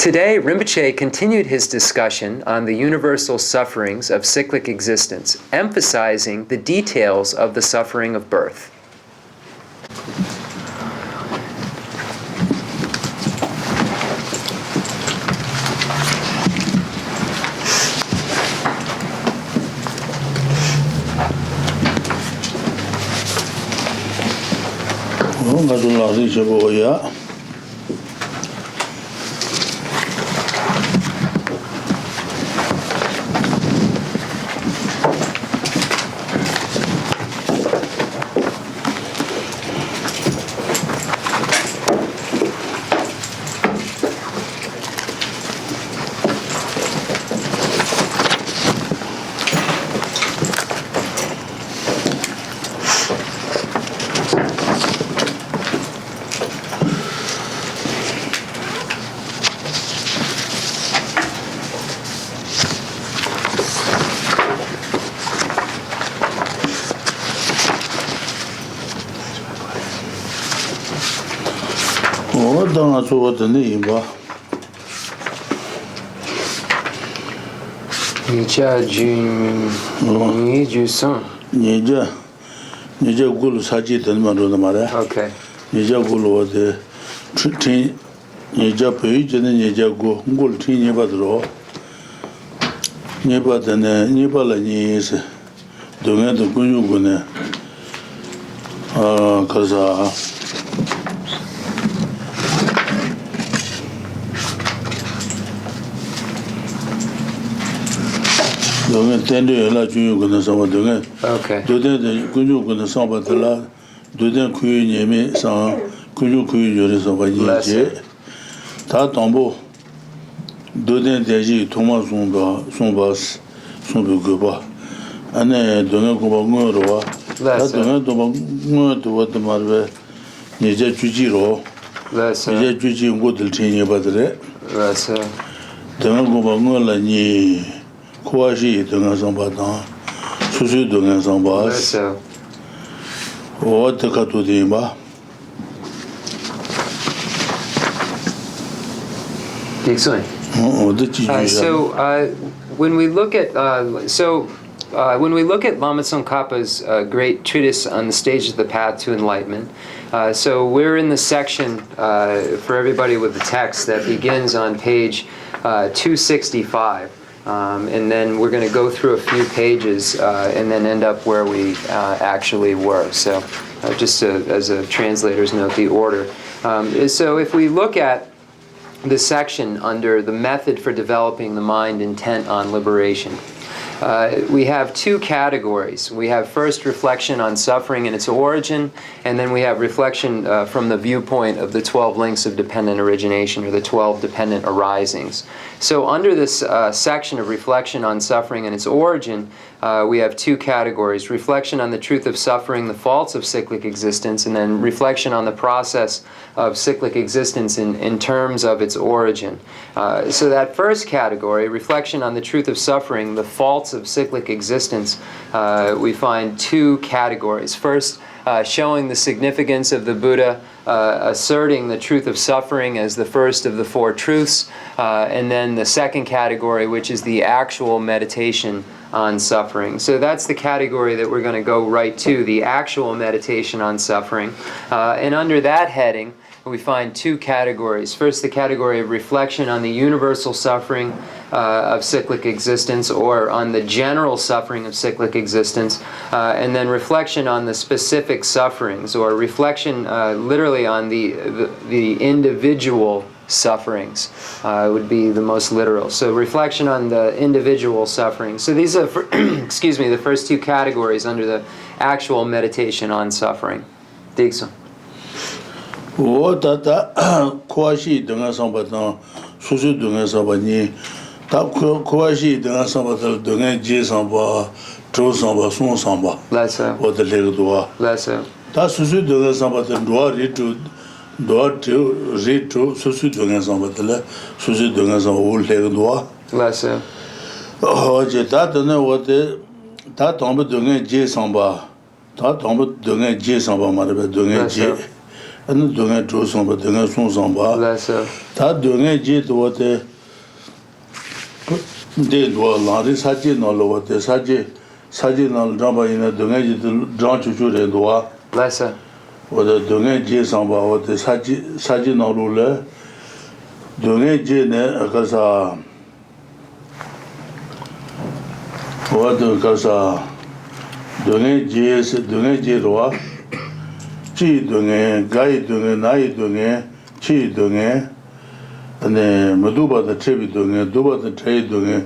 Today, Rinpoche continued his discussion on the universal sufferings of cyclic existence, emphasizing the details of the suffering of birth. Okay. When we look at when we look at Lama Tsongkhapa's great treatise on the stages of the path to enlightenment, so we're in the section for everybody with the text that begins on page 265, and then we're going to go through a few pages and then end up where we actually were. So just as a translator's note, the order. So if we look at the section under the method for developing the mind intent on liberation, we have two categories. We have first reflection on suffering and its origin, and then we have reflection from the viewpoint of the 12 links of dependent origination, or the 12 dependent arisings. So under this section of reflection on suffering and its origin, we have two categories: reflection on the truth of suffering, the faults of cyclic existence, and then reflection on the process of cyclic existence in terms of its origin. So that first category, reflection on the truth of suffering, the faults of cyclic existence, we find two categories. First, showing the significance of the Buddha asserting the truth of suffering as the first of the four truths, and then the second category, which is the actual meditation on suffering. So that's the category that we're going to go right to, the actual meditation on suffering. And under that heading, we find two categories. First, the category of reflection on the universal suffering of cyclic existence, or on the general suffering of cyclic existence, and then reflection on the specific sufferings, or reflection literally on the individual sufferings would be the most literal. So reflection on the individual sufferings. So these are, excuse me, the first two categories under the actual meditation on suffering. Digso. Kwashi dengan sambatang susu dengan sabani tak kwashi dengan sambatang dengan je samba tro samba son samba lasa o de legdoa lasa ta susu dengan sambatang doa ritu susu dengan sambatang susu dengan samba o legdoa lasa o je ta dena o de ta tombe dengan je samba ta tombe dengan je samba ma de dengan je ane dunga zhu sangpa, dunga sung sangpa. Lesa. Ta dunga ji duwa te, de duwa langri saji nalo wa te, saji nalo zhangpa ina dunga ji zhang chu chu re duwa. Lesa. Wada dunga ji sangpa, wada saji nalo le, dunga ji ne akasa, wada akasa, dunga ji rwa, chi dunga, gai dunga, nai dunga, chi dunga, ane maduba da trebi dunga, duba da trebi dunga,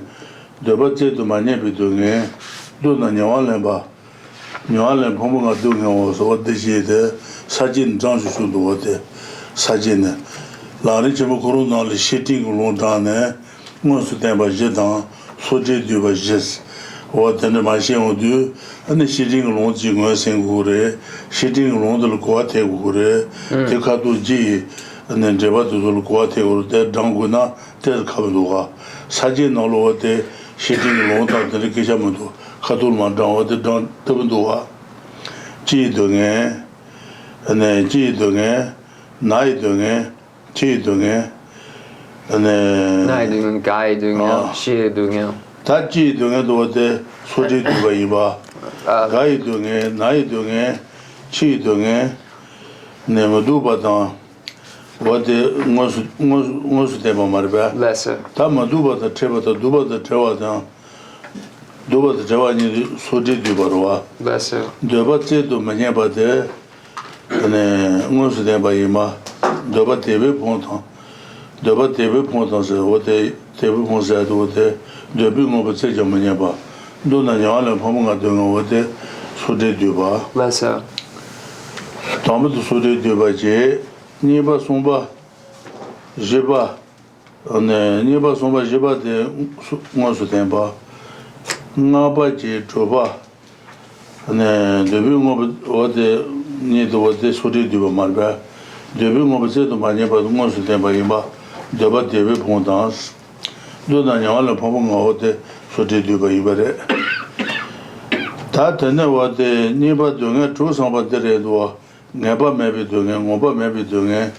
duba tse du ma nyebi dunga, du na nyawa lenpa pongpo nga dunga wasa wada shi de, sajin zhang shu shu du wate, sajin. Lari chibu kuru nali shi ting long zhang ne, ngon su tenpa je dang, so je du ba jes. Wata ne ma shen wu du, ane shi ting long ji ngon sen gu re, shi ting long dal kuwa te gu re, te ka tu ji, ane jeba tu dal kuwa te gu re, te zhang gu na, te kaba du ga. Sajin na lo wate, shi ting long dal te kisha mu du, ka tu ma zhang wate zhang tabu du ga. Ji du nge, ane ji du nge, nai du nge, chi du nge, ane... Nai dung, gai dung, shi dung. Ta chi du nge du wate, so ji du ba yi ba. Gai du nge, nai du nge, chi du nge, ne ma du ba tang, wate ngo su tenpa marba. Lesa. Ta ma du ba ta treba ta, du ba ta treba tang, du ba ta treba ni so ji du ba rwa. Lesa. Du ba tse du ma nye ba te, ngo su tenpa yi ma, du ba tebe pong tang, du ba tebe pong tang se, wate tebe pong se adu wate, du bi ngo ba tse ja ma nye ba. Du na nyawa le pong nga du nga wate, so ji du ba. Lesa. Tamba tu so ji du ba je, nye ba song ba, je ba, nye ba song ba je ba te ngo su tenpa, nga ba je cho ba, du bi ngo ba wate, nye du wate so ji du ba mar ba. Debi ngoba tse tu ma nye pa tu ngon su tenpa yinpa, deba debi pong tans, do na nyawa le pongpo nga wote so te du ba yinpa re. Ta tenne wate nye pa du nge chu sangpa tere duwa, nge pa mebi du nge, ngopa mebi du nge,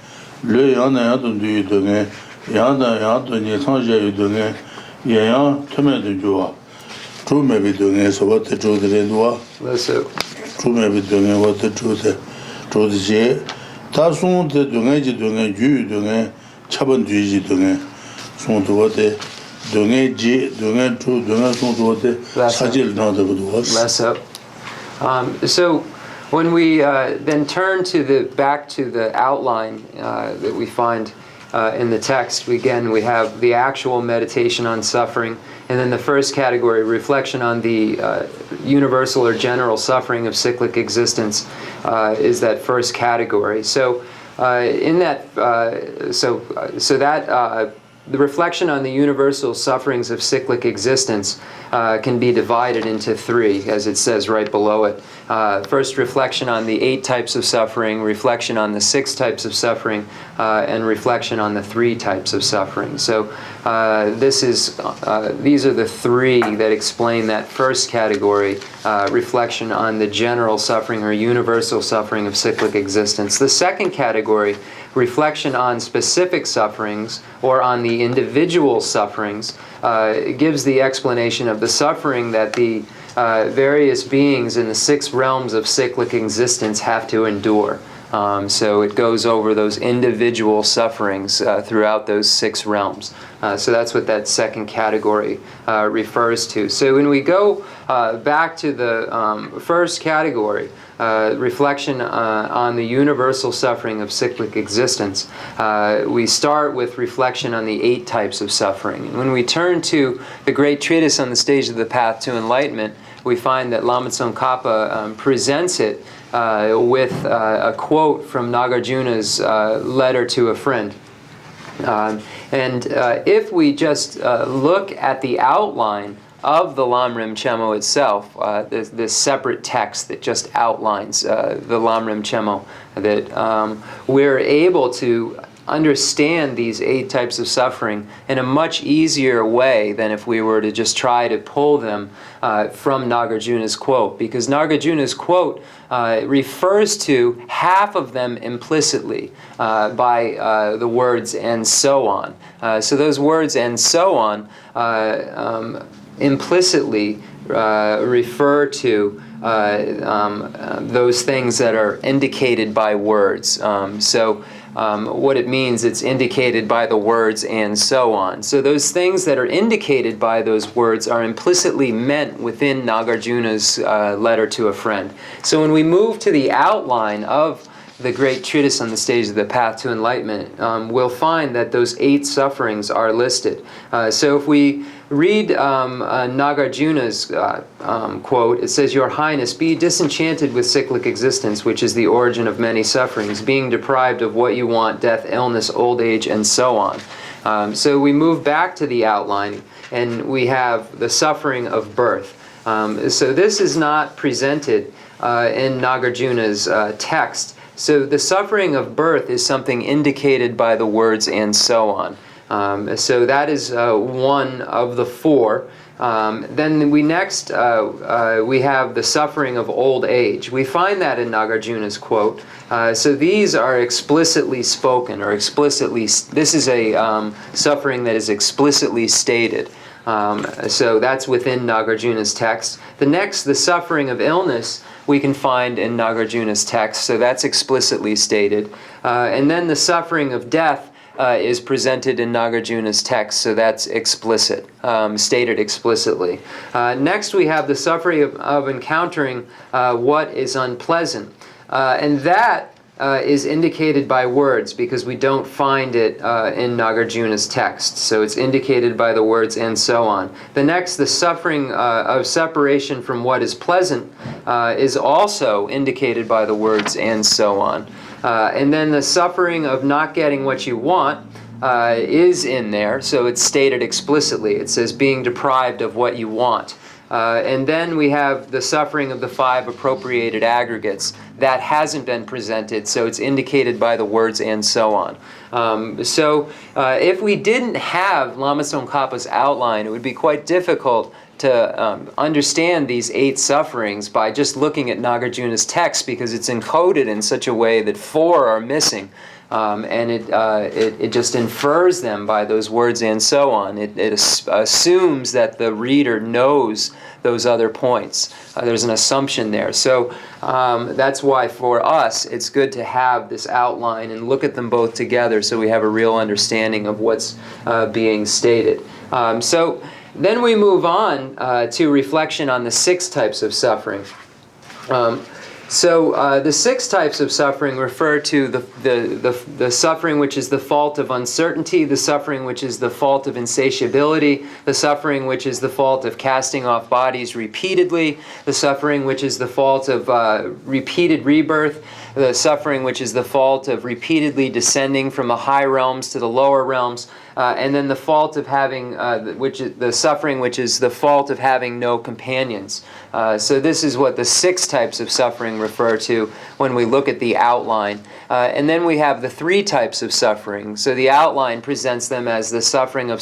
le yang na yang tu du yu du nge, yang na yang tu nye sang je yu du nge, yang tume du juwa, chu mebi du nge so wate chu tere duwa, Lesa. chu mebi du nge wate chu te je. Ta sung te dunga ji dunga, yu dunga, chaban du ji dunga, sung tu wate, dunga ji, dunga chu, dunga sung tu wate, sajil na de budu was. Lesa. So when we then turn back to the outline that we find in the text, we have the actual meditation on suffering, and then the first category, reflection on the universal or general suffering of cyclic existence, is that first category. So in that, the reflection on the universal sufferings of cyclic existence can be divided into three, as it says right below it. First, reflection on the 8 types of suffering, reflection on the 6 types of suffering, and reflection on the 3 types of suffering. So these are the 3 that explain that first category, reflection on the general suffering or universal suffering of cyclic existence. The second category, reflection on specific sufferings or on the individual sufferings, gives the explanation of the suffering that the various beings in the 6 realms of cyclic existence have to endure. So it goes over those individual sufferings throughout those 6 realms. So that's what that second category refers to. So when we go back to the first category, reflection on the universal suffering of cyclic existence, we start with reflection on the 8 types of suffering. And when we turn to the great treatise on the stage of the path to enlightenment, we find that Lama Tsongkhapa presents it with a quote from Nagarjuna's letter to a friend. And if we just look at the outline of the Lamrim Chenmo itself, this separate text that just outlines the Lamrim Chenmo, that we're able to understand these 8 types of suffering in a much easier way than if we were to just try to pull them from Nagarjuna's quote, because Nagarjuna's quote refers to half of them implicitly by the words "and so on." So those words "and so on" implicitly refer to those things that are indicated by words. What it means, it's indicated by the words "and so on." So those things that are indicated by those words are implicitly meant within Nagarjuna's letter to a friend. So when we move to the outline of the great treatise on the stage of the path to enlightenment, we'll find that those 8 sufferings are listed. So if we read Nagarjuna's quote, it says, "Your Highness, be disenchanted with cyclic existence, which is the origin of many sufferings, being deprived of what you want, death, illness, old age, and so on." So we move back to the outline, and we have the suffering of birth. So this is not presented in Nagarjuna's text. So the suffering of birth is something indicated by the words "and so on." So that is one of the 4. Then we next we have the suffering of old age. We find that in Nagarjuna's quote. So these are explicitly spoken, or explicitly. This is a suffering that is explicitly stated. So that's within Nagarjuna's text. The next, the suffering of illness, we can find in Nagarjuna's text, so that's explicitly stated. And then the suffering of death is presented in Nagarjuna's text, so that's explicit, stated explicitly. Next we have the suffering of encountering what is unpleasant. And that is indicated by words, because we don't find it in Nagarjuna's text. So it's indicated by the words "and so on." The next, the suffering of separation from what is pleasant, is also indicated by the words "and so on." And then the suffering of not getting what you want is in there, so it's stated explicitly. It says being deprived of what you want. And then we have the suffering of the 5 appropriated aggregates. That hasn't been presented, so it's indicated by the words "and so on." If we didn't have Lama Tsongkhapa's outline, it would be quite difficult to understand these 8 sufferings by just looking at Nagarjuna's text, because it's encoded in such a way that 4 are missing. And it just infers them by those words "and so on." It assumes that the reader knows those other points. There's an assumption there. So that's why for us it's good to have this outline and look at them both together, so we have a real understanding of what's being stated. So then we move on to reflection on the 6 types of suffering. The 6 types of suffering refer to the suffering which is the fault of uncertainty, the suffering which is the fault of insatiability, the suffering which is the fault of casting off bodies repeatedly, the suffering which is the fault of repeated rebirth, the suffering which is the fault of repeatedly descending from the high realms to the lower realms, and then the fault of having, the suffering which is the fault of having no companions. So this is what the 6 types of suffering refer to when we look at the outline. And then we have the 3 types of suffering. So the outline presents them as the suffering of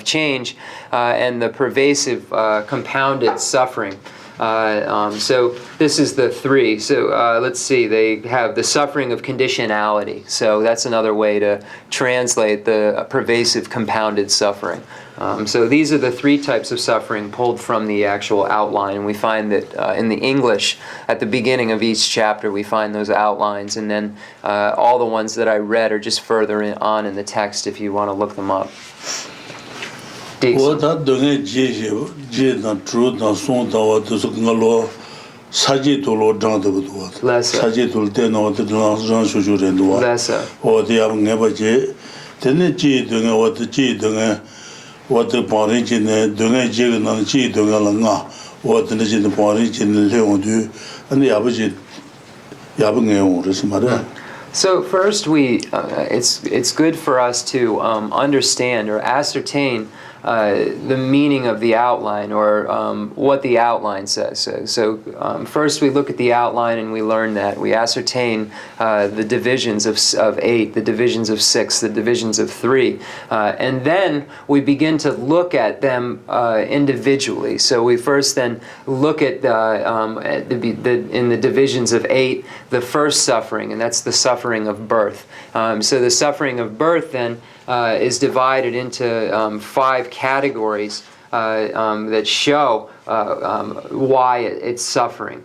change, and the pervasive compounded suffering. So this is the 3. So let's see, they have the suffering of conditionality. So that's another way to translate the pervasive compounded suffering. So these are the 3 types of suffering pulled from the actual outline. And we find that in the English, at the beginning of each chapter, we find those outlines. And then all the ones that I read are just further on in the text if you want to look them up. So first, it's good for us to understand or ascertain the meaning of the outline, or what the outline says. First we look at the outline and we learn that. We ascertain the divisions of 8, the divisions of 6, the divisions of 3. And then we begin to look at them individually. So we first then look at in the divisions of 8, the first suffering, and that's the suffering of birth. So the suffering of birth then is divided into 5 categories that show why it's suffering.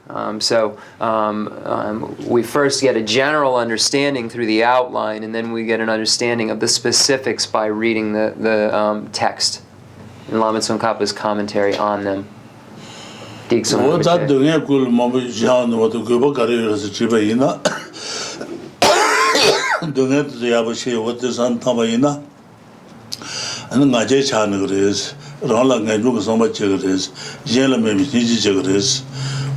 We first get a general understanding through the outline, and then we get an understanding of the specifics by reading the text in Lama Tsongkhapa's commentary on them. And ngaje chan gres rala ngaju samba chegres jela me biji chegres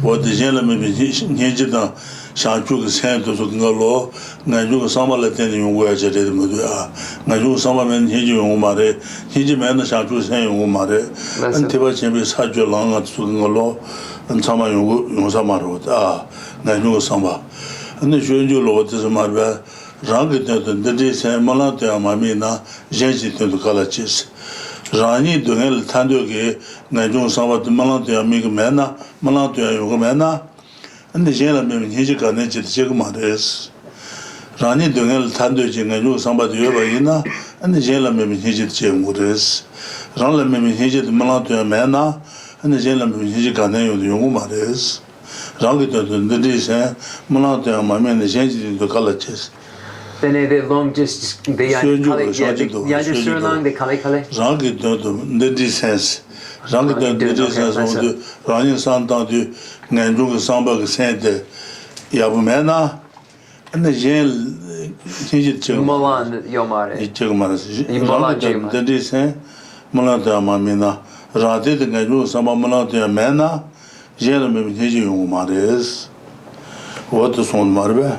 what the jela me biji da shanchu ge sen to ngalo ngaju samba la ten yung wa jere mu da ngaju samba men hiji yung mare hiji men da shanchu sen yung mare an teba chembe sa jo langa to ngalo an sama yung sama ro da ngaju samba an jo jo lo de sama ba Rangi de sen malate amamina jenji to kalachis rani dongel tando ge najung sabat malate amig mena malate yoga mena and the jela me hiji kane chit chegmares rani dongel tando je najung sabat yoba ina and the jela me hiji chegmures ranla me hiji malate mena and the jela me hiji kane yoga mares rangi de sen malate amamina jenji to kalachis Then they long just they sur long they kale. Rangi de distance. Rangi de distance on the Rani Santa du Nanjung Samba Sente Yabumena and the jail Molan Yomare. Rangi de distance Malata Mamina Rati the Nanjung Samba Malata Mena Jail Mimiji Umares. What is on Marbe?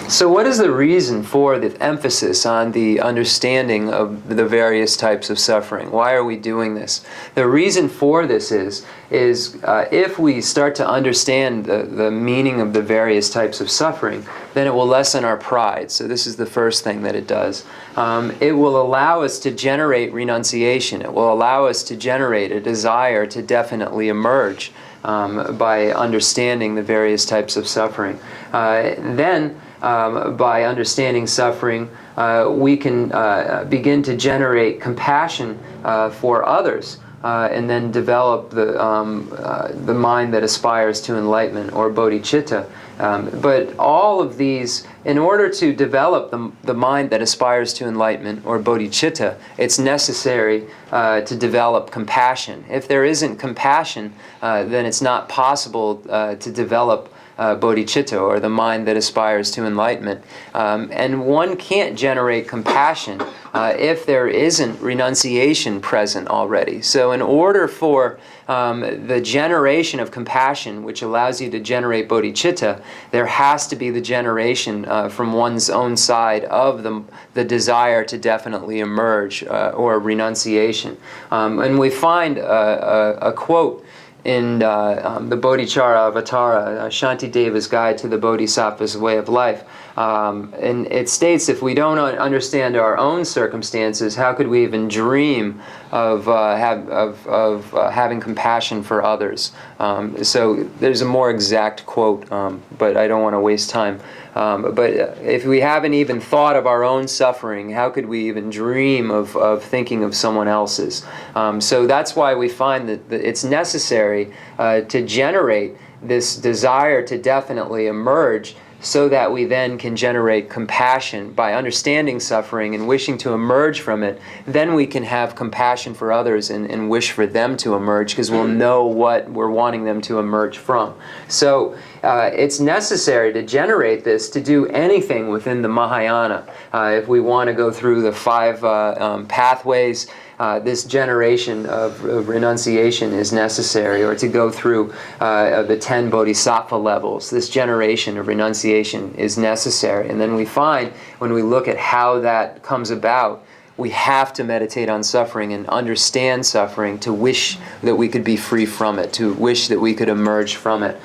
So what is the reason for the emphasis on the understanding of the various types of suffering? Why are we doing this? The reason for this is if we start to understand the meaning of the various types of suffering, then it will lessen our pride. So this is the first thing that it does. It will allow us to generate renunciation. It will allow us to generate a desire to definitely emerge by understanding the various types of suffering. Then, by understanding suffering, we can begin to generate compassion for others, and then develop the mind that aspires to enlightenment, or bodhicitta. But all of these, in order to develop the mind that aspires to enlightenment, or bodhicitta, it's necessary to develop compassion. If there isn't compassion, then it's not possible to develop bodhicitta, or the mind that aspires to enlightenment. And one can't generate compassion if there isn't renunciation present already. So in order for the generation of compassion, which allows you to generate bodhicitta, there has to be the generation from one's own side of the desire to definitely emerge, or renunciation. And we find a quote in the Bodhichara Avatara, Shantideva's Guide to the Bodhisattva's Way of Life. And it states, if we don't understand our own circumstances, how could we even dream of having compassion for others? So there's a more exact quote, but I don't want to waste time. But if we haven't even thought of our own suffering, how could we even dream of thinking of someone else's? So that's why we find that it's necessary to generate this desire to definitely emerge, so that we then can generate compassion by understanding suffering and wishing to emerge from it. Then we can have compassion for others and wish for them to emerge, because we'll know what we're wanting them to emerge from. So it's necessary to generate this to do anything within the Mahayana. If we want to go through the 5 pathways, this generation of renunciation is necessary, or to go through the 10 bodhisattva levels, this generation of renunciation is necessary. And then we find, when we look at how that comes about, we have to meditate on suffering and understand suffering to wish that we could be free from it, to wish that we could emerge from it.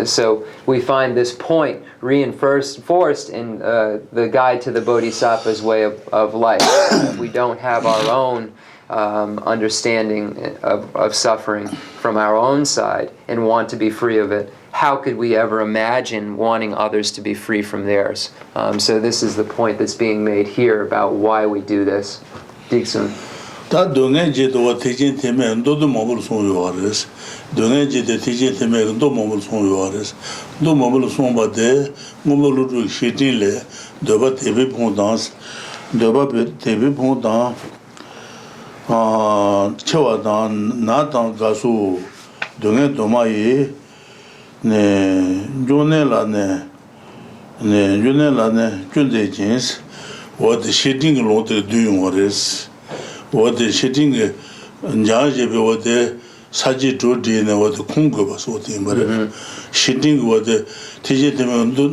So we find this point reinforced in the Guide to the Bodhisattva's Way of Life. We don't have our own understanding of suffering from our own side and want to be free of it. How could we ever imagine wanting others to be free from theirs? So this is the point that's being made here about why we do this. Diksun. 다 동행지도 대진 때문에 너도 몸을 송요하레스 동행지도 대진 때문에 너 몸을 송요하레스 너 몸을 송바데 몸을 시진래 너바 대비 본당스 너바 대비 본당 쳐와다 나당 가수 동행 도마이 네 존네라네 네 존네라네 존재진스 what shitting lot doing what is what the shitting njaje be what the saji to dine what the kungo bas what the mare shitting what the tije de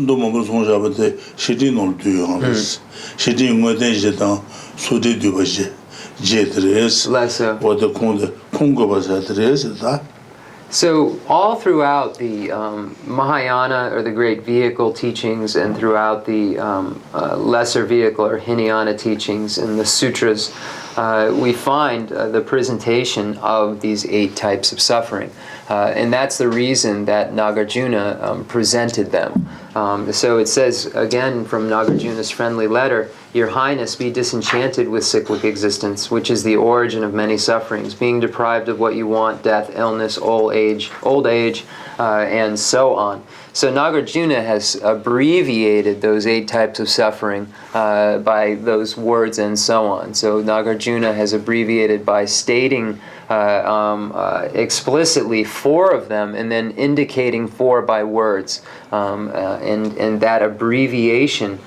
do mo so jabate shitting non doing this shitting what the jetan so de du baje jetres what the kungo bas atres that. So all throughout the Mahayana, or the Great Vehicle teachings, and throughout the Lesser Vehicle, or Hinayana teachings, and the sutras, we find the presentation of these 8 types of suffering. And that's the reason that Nagarjuna presented them. So it says, again, from Nagarjuna's friendly letter, Your Highness, be disenchanted with cyclic existence, which is the origin of many sufferings, being deprived of what you want, death, illness, old age, and so on. So Nagarjuna has abbreviated those 8 types of suffering by those words and so on. So Nagarjuna has abbreviated by stating explicitly 4 of them and then indicating 4 by words. And that abbreviation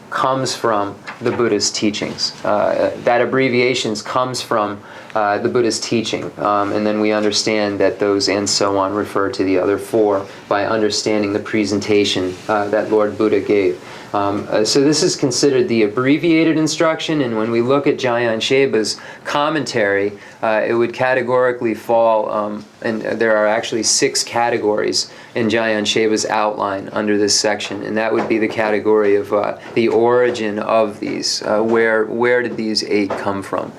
comes from the Buddha's teachings. That abbreviations comes from the Buddha's teaching. And then we understand that those and so on refer to the other 4 by understanding the presentation that Lord Buddha gave. So this is considered the abbreviated instruction, and when we look at Jayan Sheba's commentary, it would categorically fall, and there are actually 6 categories in Jayan Sheba's outline under this section, and that would be the category of the origin of these. Where did these 8 come from?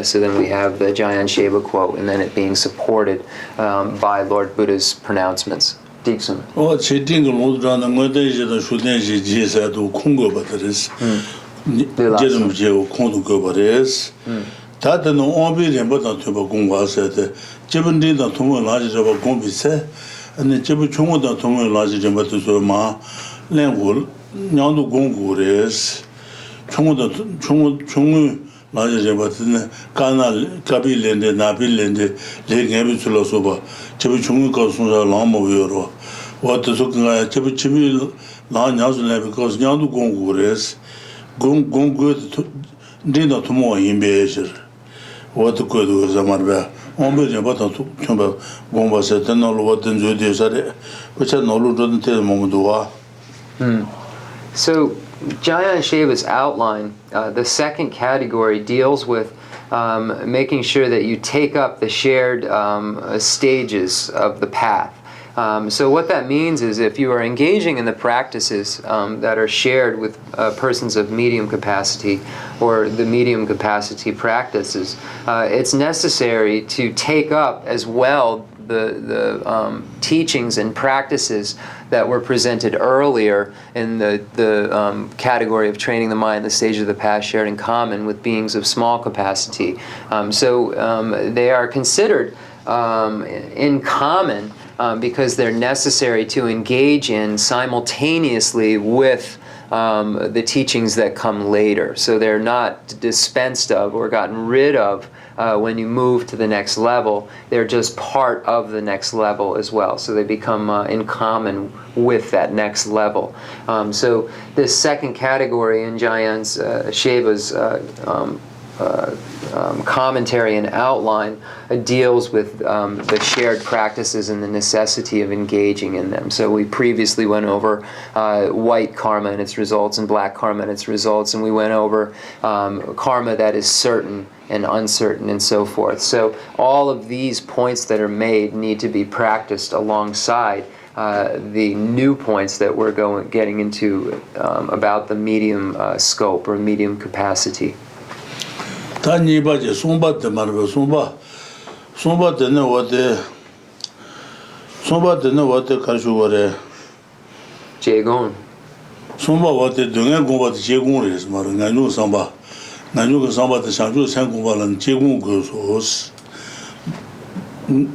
So then we have the Jayan Sheba quote, and then it being supported by Lord Buddha's pronouncements. Diksun. Oh, cheating Lodran, and whether is the shooting Jesus to Congo batteries. Jedum Joe Congo batteries. That no only but not to Bagunga said, Jebin did not to a large of a Gombi said, and the Jebuchunga that to a large Jembatusoma, Langwool, Nyandu Gongures, Chungu. Large Jembatin, Kana, Kabil and the Nabil and the Lake Abitula Soba, Chebuchunga Cosmo Lama Euro. What the Sukan Chebuchibi Lanyazula because Yandu Gongures, Gongo did not more in Beacher. What the good was a marba. Only about to Chumba Gomba said, and all what the Judy which I know didn't tell Momodua. So Jayan Sheba's outline, the second category deals with making sure that you take up the shared stages of the path. So what that means is if you are engaging in the practices that are shared with persons of medium capacity or the medium capacity practices, it's necessary to take up as well the teachings and practices that were presented earlier in the category of training the mind, the stage of the path shared in common with beings of small capacity. So they are considered in common because they're necessary to engage in simultaneously with the teachings that come later. So they're not dispensed of or gotten rid of when you move to the next level. They're just part of the next level as well. So they become in common with that next level. So this second category in Jayan Sheba's commentary and outline deals with the shared practices and the necessity of engaging in them. So we previously went over white karma and its results and black karma and its results, and we went over karma that is certain and uncertain and so forth. So all of these points that are made need to be practiced alongside the new points that we're getting into about the medium scope or medium capacity. 단이바지 송바데 말고 송바데는 어때 가르쳐거래 제공 송바 어때 등에 공부도 제공을 해서 말은 나누 상바데 상주 생공발은 제공 그소스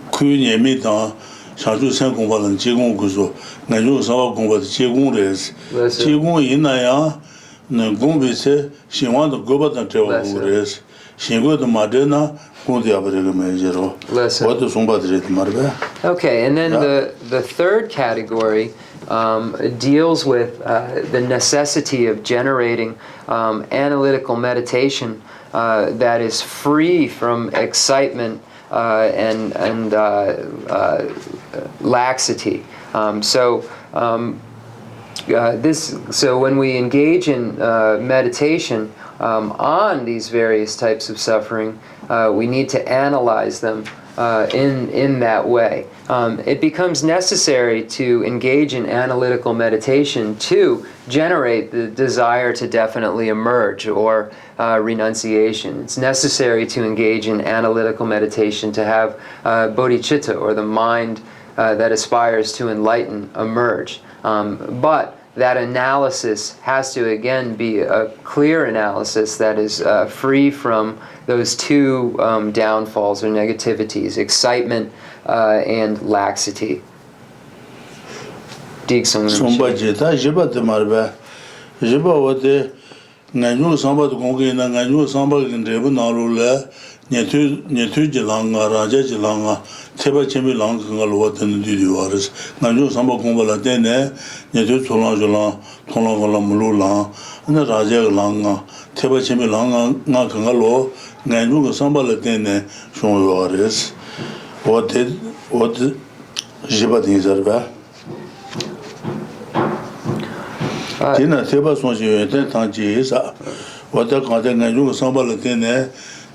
그 예미다 상주 생공발은 제공 그소 나누 상바 공부도 제공을 해서 제공이 있나야 는 공부세 신화도 고바다 되고 그래서 신고도 마데나 공부하버리고 매제로 what 송바들이 말বে. Okay, and then the third category deals with the necessity of generating analytical meditation that is free from excitement and laxity. So when we engage in meditation on these various types of suffering, we need to analyze them in that way. It becomes necessary to engage in analytical meditation to generate the desire to definitely emerge or renunciation. It's necessary to engage in analytical meditation to have bodhicitta, or the mind that aspires to enlighten, emerge. But that analysis has to again be a clear analysis that is free from those two downfalls or negativities, excitement and laxity. 송바지 다 집어도 말봐. 집어워데 나누 상바도 공개나 나누 상바긴 레브 나로래 네투 지랑가 라제 지랑가 테바 체미 랑가 로거든 디디와르스 나누 상바 공부라 되네 네투 졸라졸라 통라골라 물로라 나 라제 랑가 테바 체미 랑가 나 강가로 나누 상바라 되네 쇼요와르스 what 집어딘 저바 Tina Teba Sonji, then Tanji is what the content and you sambal then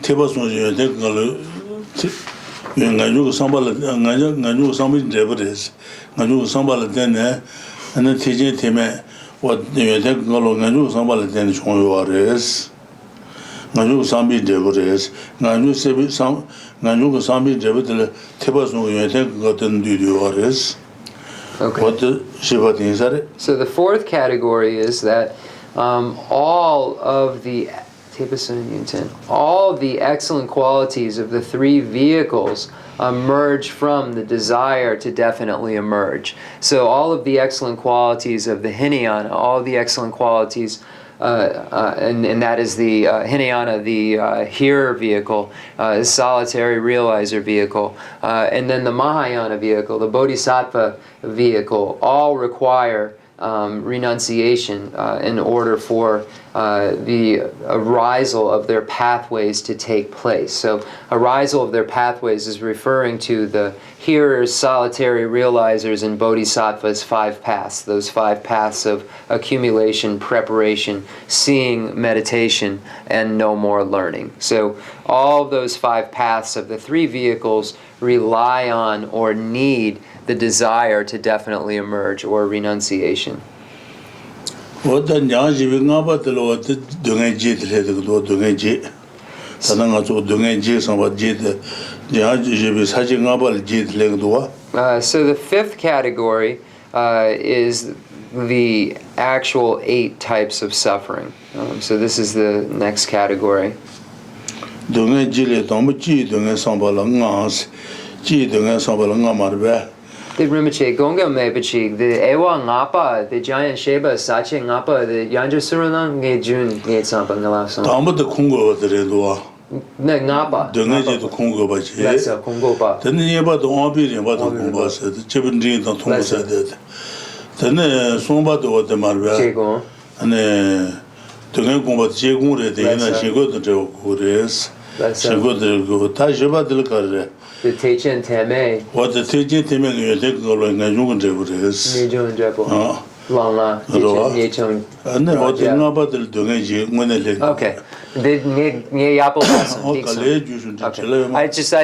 Teba Sonji, then you sambal and you sambal devotees, and you sambal then and then teaching Time what you take along and you sambal then show you is. Nanu Sambi devotees, Nanu Sebi Sam, Nanu Sambi devotees, Teba Sonji, then gotten do you is. Okay. So the fourth category is that all of the excellent qualities of the three vehicles emerge from the desire to definitely emerge. So all of the excellent qualities of the Hinayana, all of the excellent qualities and that is the Hinayana, the hearer vehicle, solitary realizer vehicle, and then the Mahayana vehicle, the Bodhisattva vehicle, all require renunciation in order for the arisal of their pathways to take place. So arisal of their pathways is referring to the hearers, solitary realizers, and bodhisattvas' 5 paths, those 5 paths of accumulation, preparation, seeing, meditation, and no more learning. So all of those 5 paths of the 3 vehicles rely on or need the desire to definitely emerge or renunciation. So the 5th category is the actual 8 types of suffering. So this is the next category. The Rinpoche, Gonga Mepachi, the Ewa Ngapa, the Giant Sheba, Sache Ngapa, the Yanja Surunang, Nge Jun, Nge Tsampa Ngalasam. Tamba the Kungo of the Redua. Ngapa. Donate the Kungo Bachi. That's a Kungo Ba. Then the Yaba the Ombi and Bata Kumba said, the Chibindri and Tonga said that. Then Somba to what the Marva. And 등에 공부 제공을 되는 신고도 저 그래서 신고도 다 접어들 거래. The Techen Teme. What the teaching teaming you take going to Jungle Jebres. Nijon Jepo. Lama. Techen And then what the Nabatel Dungaji when they live. Okay. I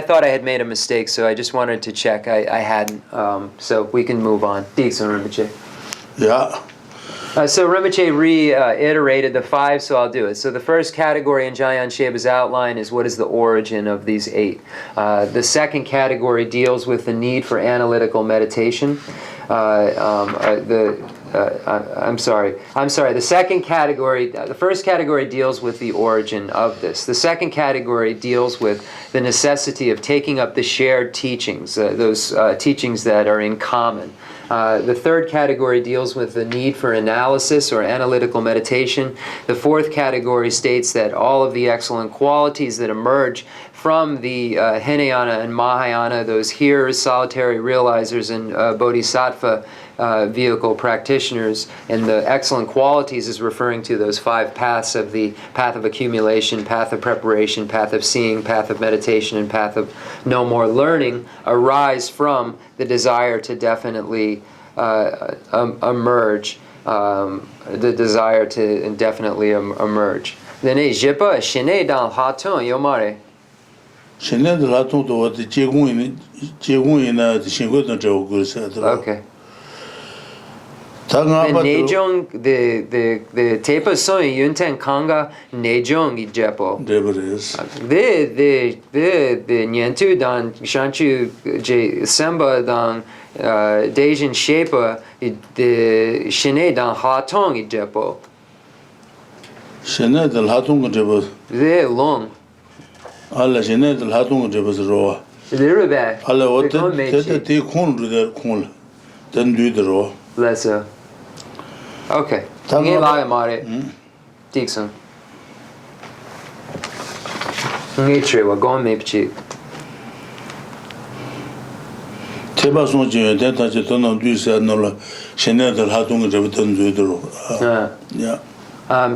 thought I had made a mistake, so I just wanted to check. I hadn't. So we can move on. Dixon Rinpoche. Yeah. So Rinpoche reiterated the 5, so I'll do it. So the first category in Jayan Sheba's outline is what is the origin of these 8. The second category deals with the need for analytical meditation. I'm sorry. The second category, the first category deals with the origin of this. The second category deals with the necessity of taking up the shared teachings, those teachings that are in common. The third category deals with the need for analysis or analytical meditation. The fourth category states that all of the excellent qualities that emerge from the Hinayana and Mahayana, those hearers, solitary realizers, and bodhisattva vehicle practitioners, and the excellent qualities is referring to those 5 paths of the path of accumulation, path of preparation, path of seeing, path of meditation, and path of no more learning, arise from the desire to definitely emerge, the desire to indefinitely emerge. Then jipa shine dan hatun yomare. Shine de laton to what the Jegun the Shingo Joe said. Okay. The nejong the tepa son yunten kanga nejong jepo. The nyentu dan shanchu je semba dan dejin shepa the shine dan hatong jepo. Shine the latung jepo. The long. Alla shine the latung jepo roa. Little bit. Alla what the corn to the corn. Then do the roa. Lesser. Okay. Ngi la mare. Dixon. Ngi trewa go me pchi. Teba son je ta je ton du se no la shene de la tung je ton du dro. Yeah.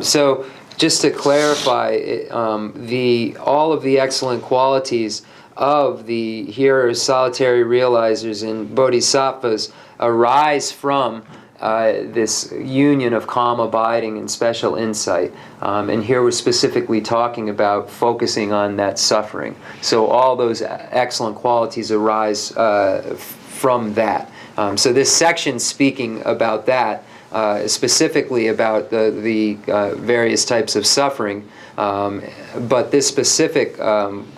So just to clarify, all of the excellent qualities of the hearers, solitary realizers, and bodhisattvas arise from this union of calm abiding and special insight. And here we're specifically talking about focusing on that suffering. So all those excellent qualities arise from that. So this section speaking about that, specifically about the various types of suffering, but this specific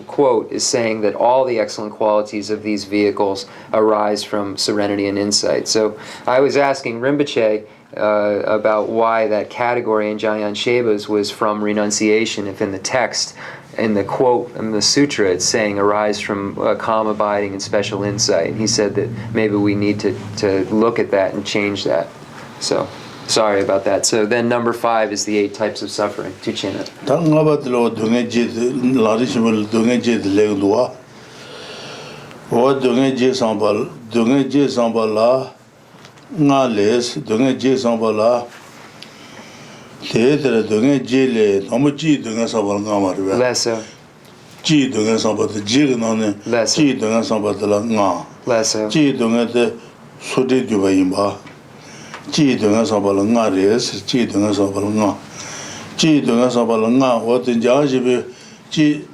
quote is saying that all the excellent qualities of these vehicles arise from serenity and insight. So I was asking Rinpoche about why that category in Jayan Shebas was from renunciation, if in the text, in the quote in the sutra, it's saying arise from calm abiding and special insight. And he said that maybe we need to look at that and change that. So sorry about that. So then number 5 is the 8 types of suffering. Tuchena. Tangabatlo dungeji larishibul dungeji legdua. What dungeji sambala ngales dungeji sambala theatre dungeji le nomuji dunga sambal ngamarwa. Lesser. Ji dunga sambal jignane. Ji dunga sambala nga. Lesser. Ji dunga de sudi dubayimba. Ji dunga sambala nga res, ji dunga sambala nga. Ji dunga sambala nga, what in Jajibi, ji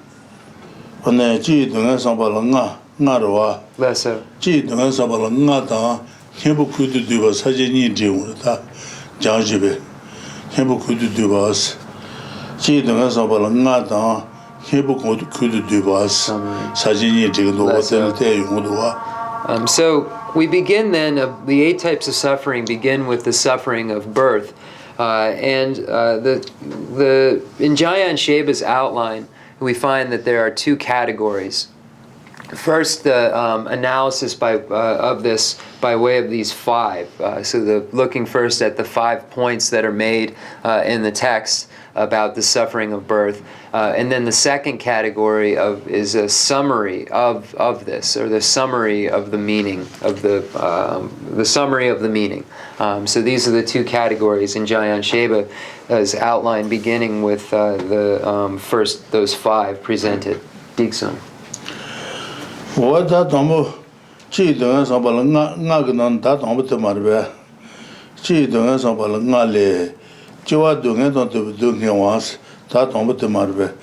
dunga sambala nga rwa. Lesser. Ji dunga sambala nga ta, hembu kudu duba sajini jimu ta, Jajibi. Hembu kudu dubas. Ji dunga sambala nga ta, hembu kudu dubas, sajini jimu hotel te yungudwa. So we begin then, the 8 types of suffering begin with the suffering of birth. In Jayan Sheba's outline, we find that there are 2 categories. first the analysis of this by way of these five. So looking first at the 5 points that are made in the text about the suffering of birth. And then the second category is a summary of this, or the summary of the meaning of the summary of the meaning. So these are the two categories in Jayan Sheba as outlined, beginning with the first those five presented. Digsun. What that number? Chi doing something not that number to Marbe. Chi doing something not le. Chiwa doing it on the doing once. That number to Marbe.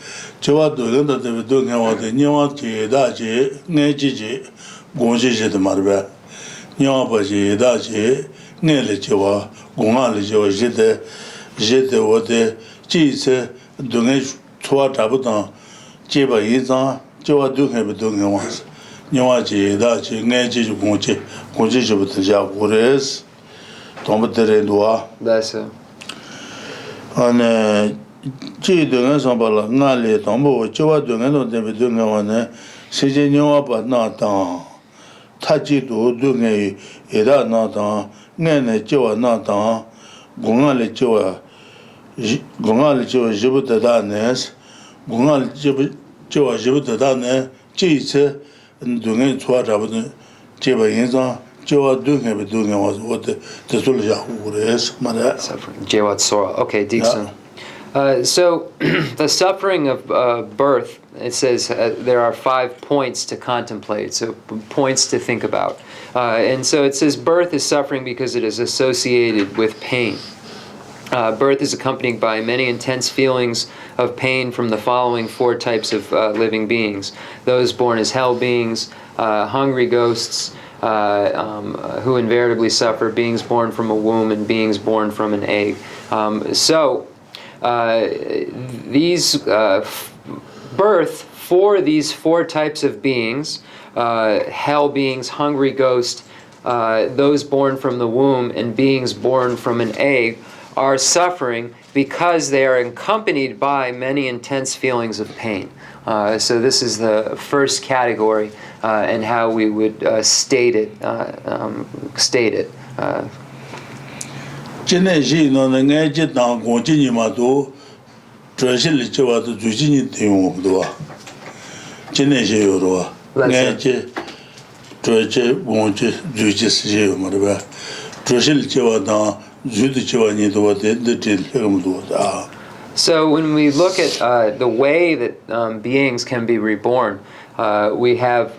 Chiwa doing it on the doing once. Niwa Daji, Nejiji, Gonji the Marbe. Niwa Daji, Nele Chiwa, Gonali Jiwa, Jete, what the cheese doing it to a tabutan. Chiba Yizan, Chiwa doing it doing once. Niwaji, Dachi, Neji, Gonji, Gonji, Gures, Tombatere Dua. That's so. And Chi doing somebody, Nali, Tombo, Chiwa doing it, doing one, Siji Niwa, but not down. Tachi do doing a Eda not down, Nene Chiwa not down, Gongali Chiwa, Jibuta Danes, Gongali Chiwa Jibuta Dane, Chi. Doing it to what happened, Chiba Yinza, Joa doing it, doing was what the Zulja is, Mother. Suffering. Jewat Sora. Okay, Dixon. So the suffering of birth, it says there are 5 points to contemplate, so points to think about. And so it says birth is suffering because it is associated with pain. Birth is accompanied by many intense feelings of pain from the following 4 types of living beings. Those born as hell beings, hungry ghosts, who invariably suffer, beings born from a womb, and beings born from an egg. These birth for these 4 types of beings, hell beings, hungry ghost, those born from the womb, and beings born from an egg, are suffering because they are accompanied by many intense feelings of pain. So this is the first category, and how we would state it. Chenrezig no ngeje dang gongji ni ma do, zhe li zhe wa de zhu ji ni de yong de wa. Chenrezig yo de wa. Ngeje zhe gongji zhu ji si je yo ma de ba. Zhe li zhe wa dang zhu de zhe wa ni de wa de de le do da. So when we look at the way that beings can be reborn, we have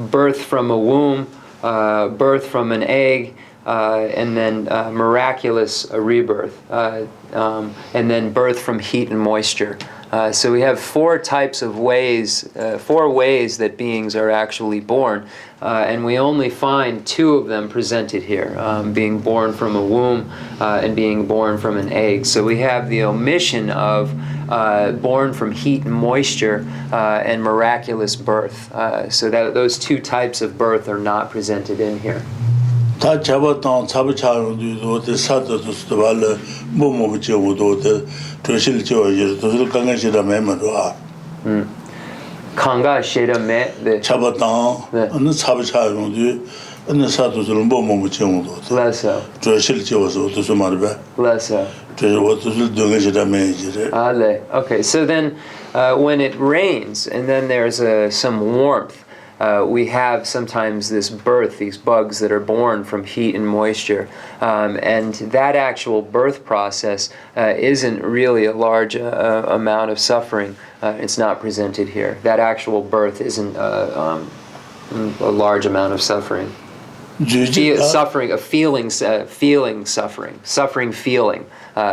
birth from a womb, birth from an egg, and then miraculous rebirth, and then birth from heat and moisture. So we have 4 types of ways, 4 ways that beings are actually born, and we only find 2 of them presented here, being born from a womb and being born from an egg. So we have the omission of born from heat and moisture and miraculous birth. So those 2 types of birth are not presented in here. Ta chaba tang chaba chang do de sa de de ba le mo mo je wo do de zhe shi li jiao yi de de gang gang shi de me me do a. Kanga sheda me the Chaba tang an chaba chang do an sa de de mo mo je wo do. Lesso. Zhe shi li jiao so de so ma de ba. Lesso. Zhe wo de de gang shi de me ji de. Ale. Okay, so then when it rains and then there's some warmth, we have sometimes this birth, these bugs that are born from heat and moisture. And that actual birth process isn't really a large amount of suffering. It's not presented here. That actual birth isn't a large amount of suffering. Suffering, a feeling suffering. Suffering feeling.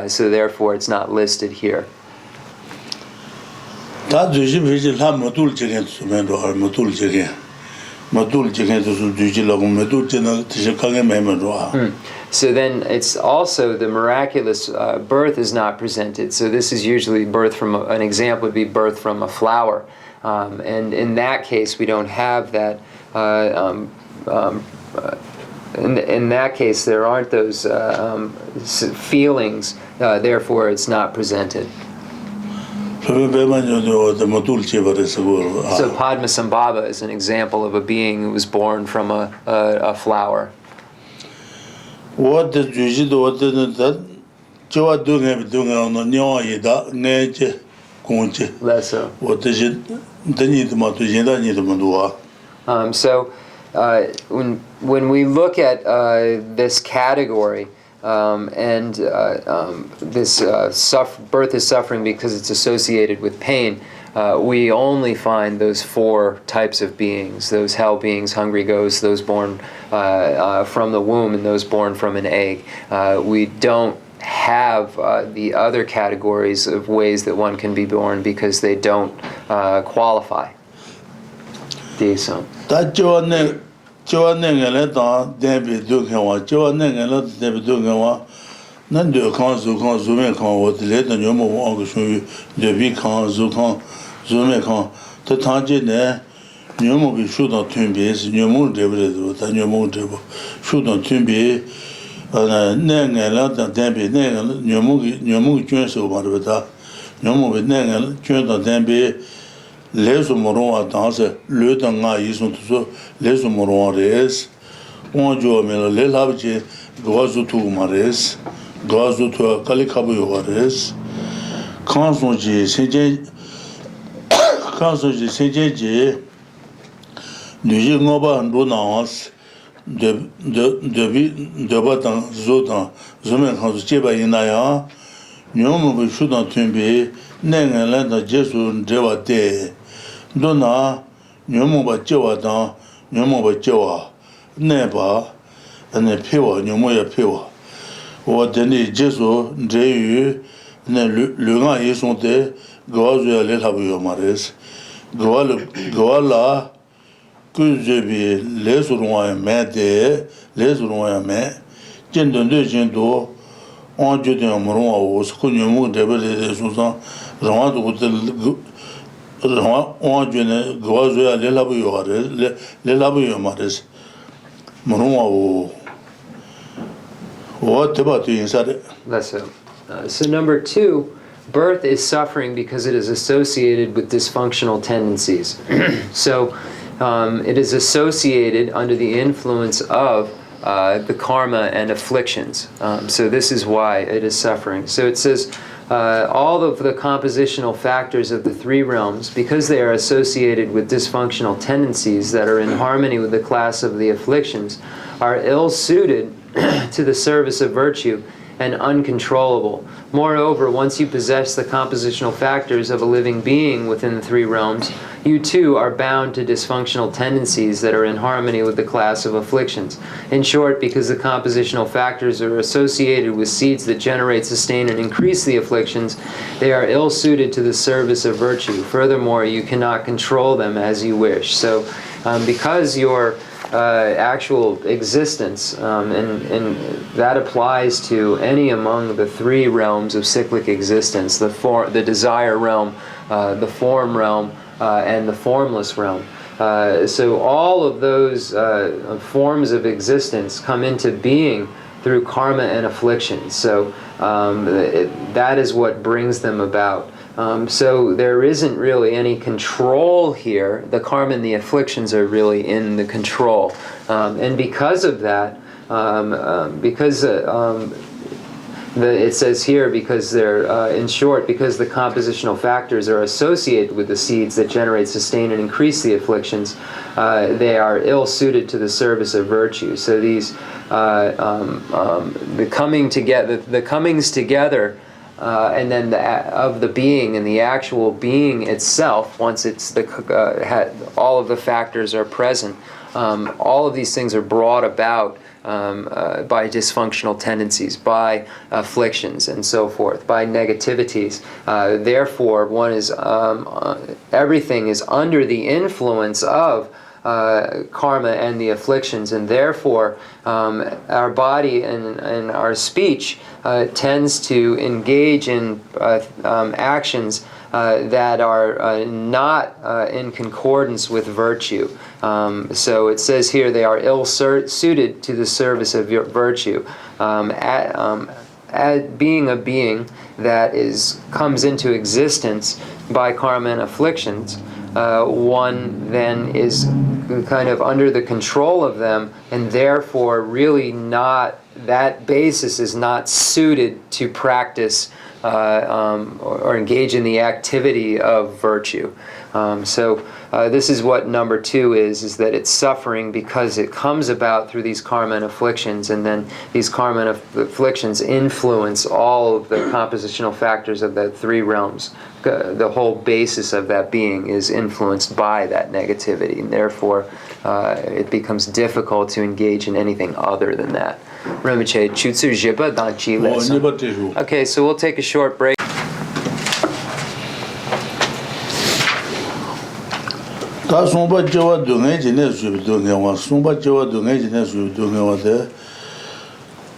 So therefore it's not listed here. Ta zhe ji bi ji la mo dul ji gen su men do har mo dul ji gen. Mo dul ji gen su du ji la mo dul ji na ti ji kang me me do a. So then it's also the miraculous birth is not presented. So this is usually birth from an example would be birth from a flower. And in that case we don't have that in that case there aren't those feelings, therefore it's not presented. So Padmasambhava is an example of a being who was born from a flower. What the Juji do what the Joa doing on the Nyoida, Nature, Conche. Lesso. What is it? The need to Matujina need to Mandua. So when we look at this category and this birth is suffering because it's associated with pain, we only find those four types of beings: those hell beings, hungry ghosts, those born from the womb, and those born from an egg. We don't have the other categories of ways that one can be born because they don't qualify. That Joanne and let Debbie Dukawa, Joanne and let Debbie Dukawa, none do Kanzu, Zumekan, what the later Yomo Wangashu, the Vikan, Zukan, Zumekan, the Tanjine, Yomo be shoot on Tumbis, Yomo Devil, and Yomo Devil, shoot on Tumbi, and Nang and let Debbie, Yomu Jones over the Yomo with Nang and Jones on Debbie. Les Moron danse, le Danga, ils sont tous les Moron res. On joue mais les labje, goazu tu mares, goazu tu kalikabu res. Quand on dit sentient, du ngoba ndonance de batan zotan, zomen quand tu ba inaya, nyom bu shudan tumbe, nenga la jesu dewa de. Dona, Nyomoba Jawa, Nyomoba Jawa, Neba, and a Piwa, Nyomoya Piwa. Or Deni Jesu, Dreyu, Lunga Yisonte, Goazu Letabu Mares, Goala, Kuzebi, Les Roy Mede, Les Roy Me, Jendon de Jendo, on Judan Moron was Kunyamu, Debel de Susan, Ramad with on June, Goazu Lelabu Mares, Moron. What about the inside? So number two, birth is suffering because it is associated with dysfunctional tendencies. So it is associated under the influence of the karma and afflictions. So this is why it is suffering. So it says all of the compositional factors of the three realms, because they are associated with dysfunctional tendencies that are in harmony with the class of the afflictions, are ill-suited to the service of virtue and uncontrollable. Moreover, once you possess the compositional factors of a living being within the three realms, you too are bound to dysfunctional tendencies that are in harmony with the class of afflictions. In short, because the compositional factors are associated with seeds that generate, sustain, and increase the afflictions, they are ill-suited to the service of virtue. Furthermore, you cannot control them as you wish. So, because your actual existence, and that applies to any among the three realms of cyclic existence, the desire realm, the form realm, and the formless realm. So all of those forms of existence come into being through karma and affliction. So that is what brings them about. So there isn't really any control here. The karma and the afflictions are really in the control. And because of that, it says here, because they're, in short, because the compositional factors are associated with the seeds that generate, sustain, and increase the afflictions, they are ill-suited to the service of virtue. So these, the comings together, and then of the being and the actual being itself, once it's all of the factors are present, all of these things are brought about by dysfunctional tendencies, by afflictions, and so forth, by negativities. Therefore, one is everything is under the influence of karma and the afflictions, and therefore our body and our speech tends to engage in actions that are not in concordance with virtue. So it says here they are ill-suited to the service of virtue. Being a being that comes into existence by karma and afflictions, one then is kind of under the control of them, and therefore really not, that basis is not suited to practice or engage in the activity of virtue. So this is what number 2 is that it's suffering because it comes about through these karma and afflictions, and then these karma and afflictions influence all of the compositional factors of the 3 realms. The whole basis of that being is influenced by that negativity, and therefore it becomes difficult to engage in anything other than that. Rinpoche, chutsu jiba dan chi le san. Okay, so we'll take a short break. 다 송바 저와 동에 지내 수도 동에와 송바 저와 동에 지내 수도 동에와데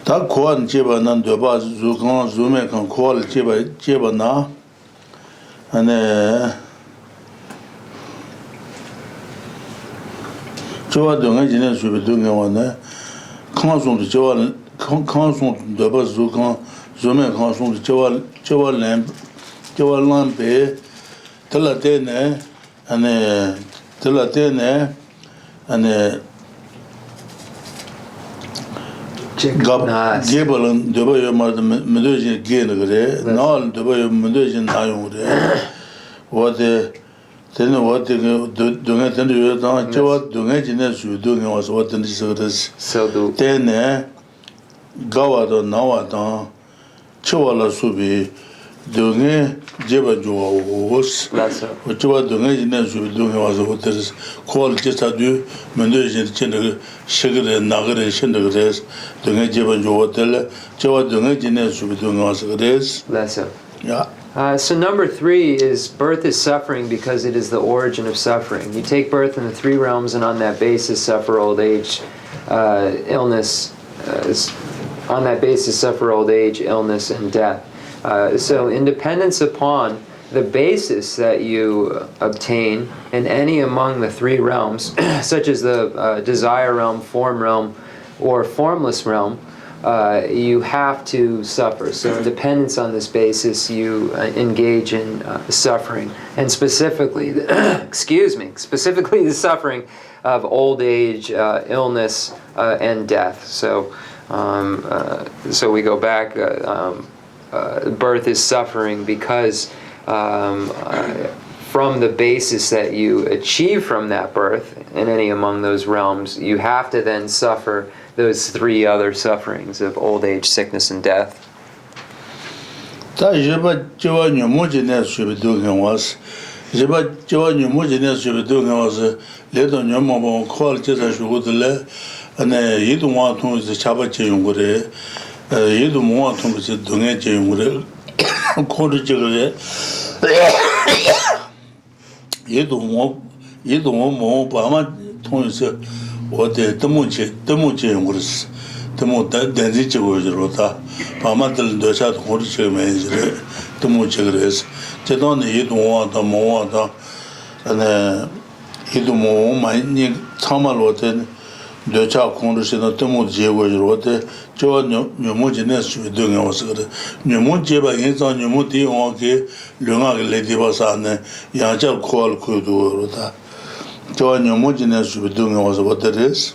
다 고안 제바는 되바 주간 주메 kan 고알 제바나 안에 저와 동에 지내 수도 동에와네 칸송도 저와 칸송 되바 주간 주메 칸송도 저와 람베 틀라데네 안에 틀라테네 안에 게벌은 더버요 말도 메도지 게는 그래 나올 더버요 메도지 나용 그래 어디 되는 어디 동에 되는 요다 저 동에 지내 수도 와서 어떤 짓을 그랬어 때네 가와도 나와도 쳐와라 수비 동에 제바조오스 어쩌바 동에 지내 주동에 와서 호텔 콜 제타도 먼저 전에 시그레 나그레 신드그레 동에 제바조 호텔 저와 동에 지내 주동에 와서 그래스 yeah. So number 3 is birth is suffering because it is the origin of suffering. You take birth in the 3 realms and on that basis suffer old age, illness, on that basis suffer old age, illness, and death. So in dependence upon the basis that you obtain in any among the 3 realms, such as the desire realm, form realm, or formless realm, you have to suffer. So in dependence on this basis, you engage in suffering, and specifically, specifically the suffering of old age, illness, and death. So, so we go back. Birth is suffering because from the basis that you achieve from that birth in any among those realms, you have to then suffer those 3 other sufferings of old age, sickness, and death. 얘도 뭐 통해서 동해 제용을 코르지를 얘도 뭐 바마 통해서 어때 때문에 제용을 때문에 된지고 저러다 바마들 도사 코르지 매지를 때문에 그래서 제도는 얘도 뭐다 안에 얘도 뭐 많이 참말로 된 여자 공부시는 때문에 제고지로데 저 녀모지네 수도에 와서 그래 녀모제바 인상 녀모디 오게 령하게 레디바사네 야자 콜 쿠도로다 저 녀모지네 수도에 와서 어때레스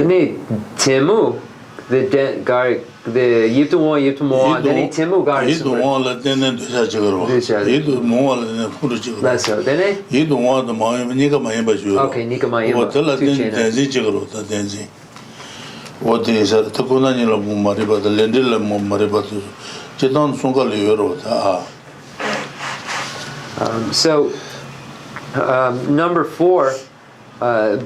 네 테무 the yiptumo then timu gari yidu wala tenen dusha chigaro yidu wala puru chigaro laso then yidu wala ma nika ma yeba ju okay nika ma yeba wala tenzi chigaro ta tenzi wote sa takuna ni la mu mariba da lendil mu mariba tu chetan sunga le yoro ta so number 4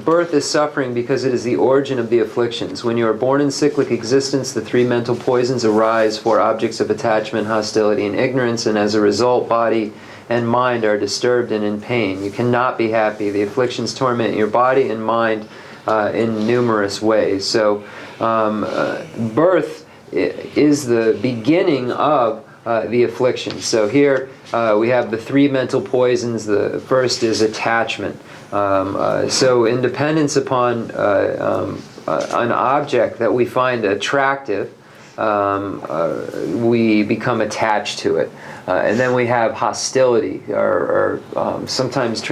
birth is suffering because it is the origin of the afflictions. When you are born in cyclic existence, the 3 mental poisons arise for objects of attachment, hostility, and ignorance, and as a result, body and mind are disturbed and in pain. You cannot be happy. The afflictions torment your body and mind in numerous ways. So, birth is the beginning of the affliction. So here we have the 3 mental poisons. The first is attachment. So in dependence upon an object that we find attractive, we become attached to it. And then we have hostility, or sometimes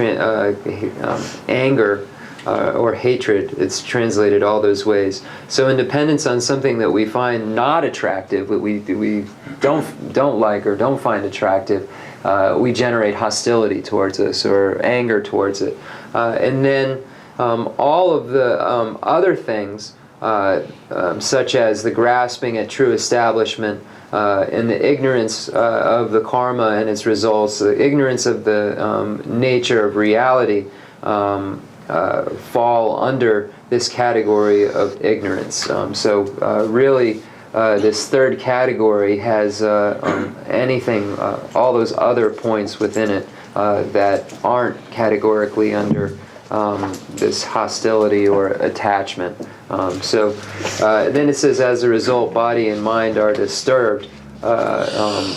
anger, or hatred. It's translated all those ways. So in dependence on something that we find not attractive, that we don't like or don't find attractive, we generate hostility towards us or anger towards it. And then all of the other things, such as the grasping at true establishment, and the ignorance of the karma and its results, the ignorance of the nature of reality, fall under this category of ignorance. So really, this third category has anything, all those other points within it that aren't categorically under this hostility or attachment. Then it says, as a result, body and mind are disturbed, and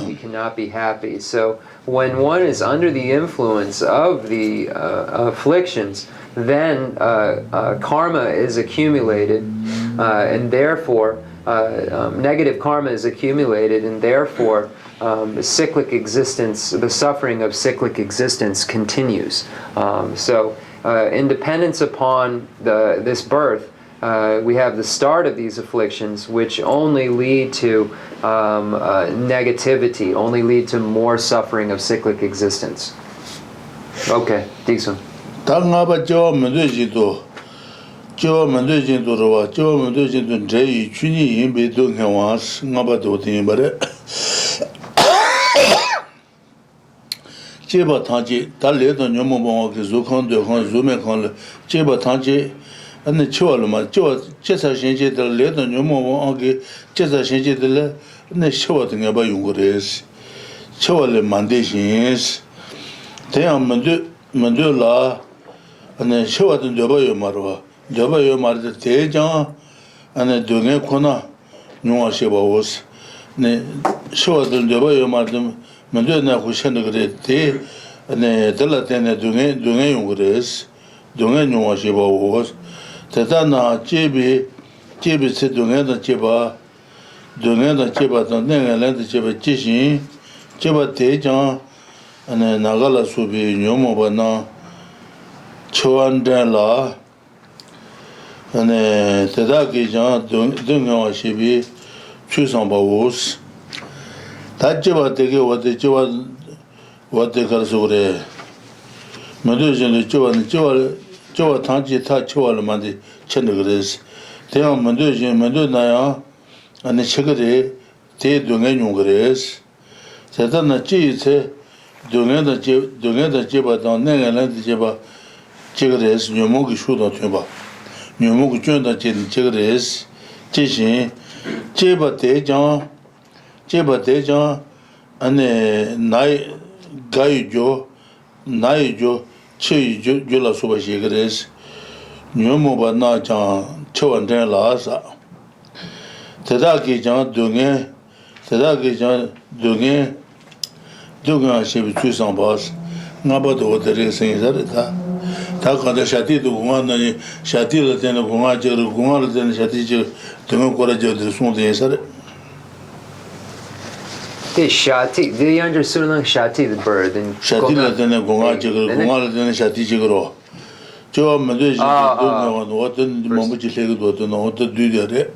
we cannot be happy. So when one is under the influence of the afflictions, then karma is accumulated, and therefore negative karma is accumulated, and therefore the cyclic existence, the suffering of cyclic existence continues. In dependence upon this birth, we have the start of these afflictions, which only lead to negativity, only lead to more suffering of cyclic existence. Okay, this one. Jeba Tanji, Dale the Nomo, Zukan, the Zume, Jeba Tanji, and the Cholma, Chesa Shenji, the Leto Nomo, Chesa Shenji, the Neshoting about Yungures, Chole Mandations, they are Mandula, and then show at the Jobayo Marwa, Jobayo Mar the Tejan, and the Dunga Kona, Noa Sheba was, show at the Jobayo Mardum. Manduna Hushenegre, and a Delatene Dunga Yungres, Dunga Nuashiba was, Tatana Chibi said Dunga Chiba, Dunga Chiba, Nengaland Chiba Chishin, Chiba Tejan, and then Nagala Subi, Yomobana, Chuan La, and Tadaki Jan, Dunga Shibi, Chusamba was. Tajaba take what they call Sure. Medusan, the Joa Tanji, Tachual Mandi, Chenrezig. They are Medusan, Medunaya, and the Chigare, Te Dunganungres. Satana cheese, Dunganda Jeba, Nangaland Jeba, Chigres, Numuki Shuda Tuba. Numuki Junda Chigres, Chishin, Jeba Tejan. Jeba Tejan, and Nai Gaijo, Chi Jula Suba Shigres, Numuba Najan, Chowan Lasa. Tadaki Jan Dunga, Dunga Shibi Chusan Bas, Nabado the racing is at it. Taka the Shati to Gumana, Shati the Ten of Gumaja, Gumara, then Shati, Dunga the Sunday is at it. Shati, do you understand Shati, the bird? And Shati la tene gonga chigro, gonga la tene shati chigro. Chowa mende chigro, what the mamuchi chigro, to know what to do there.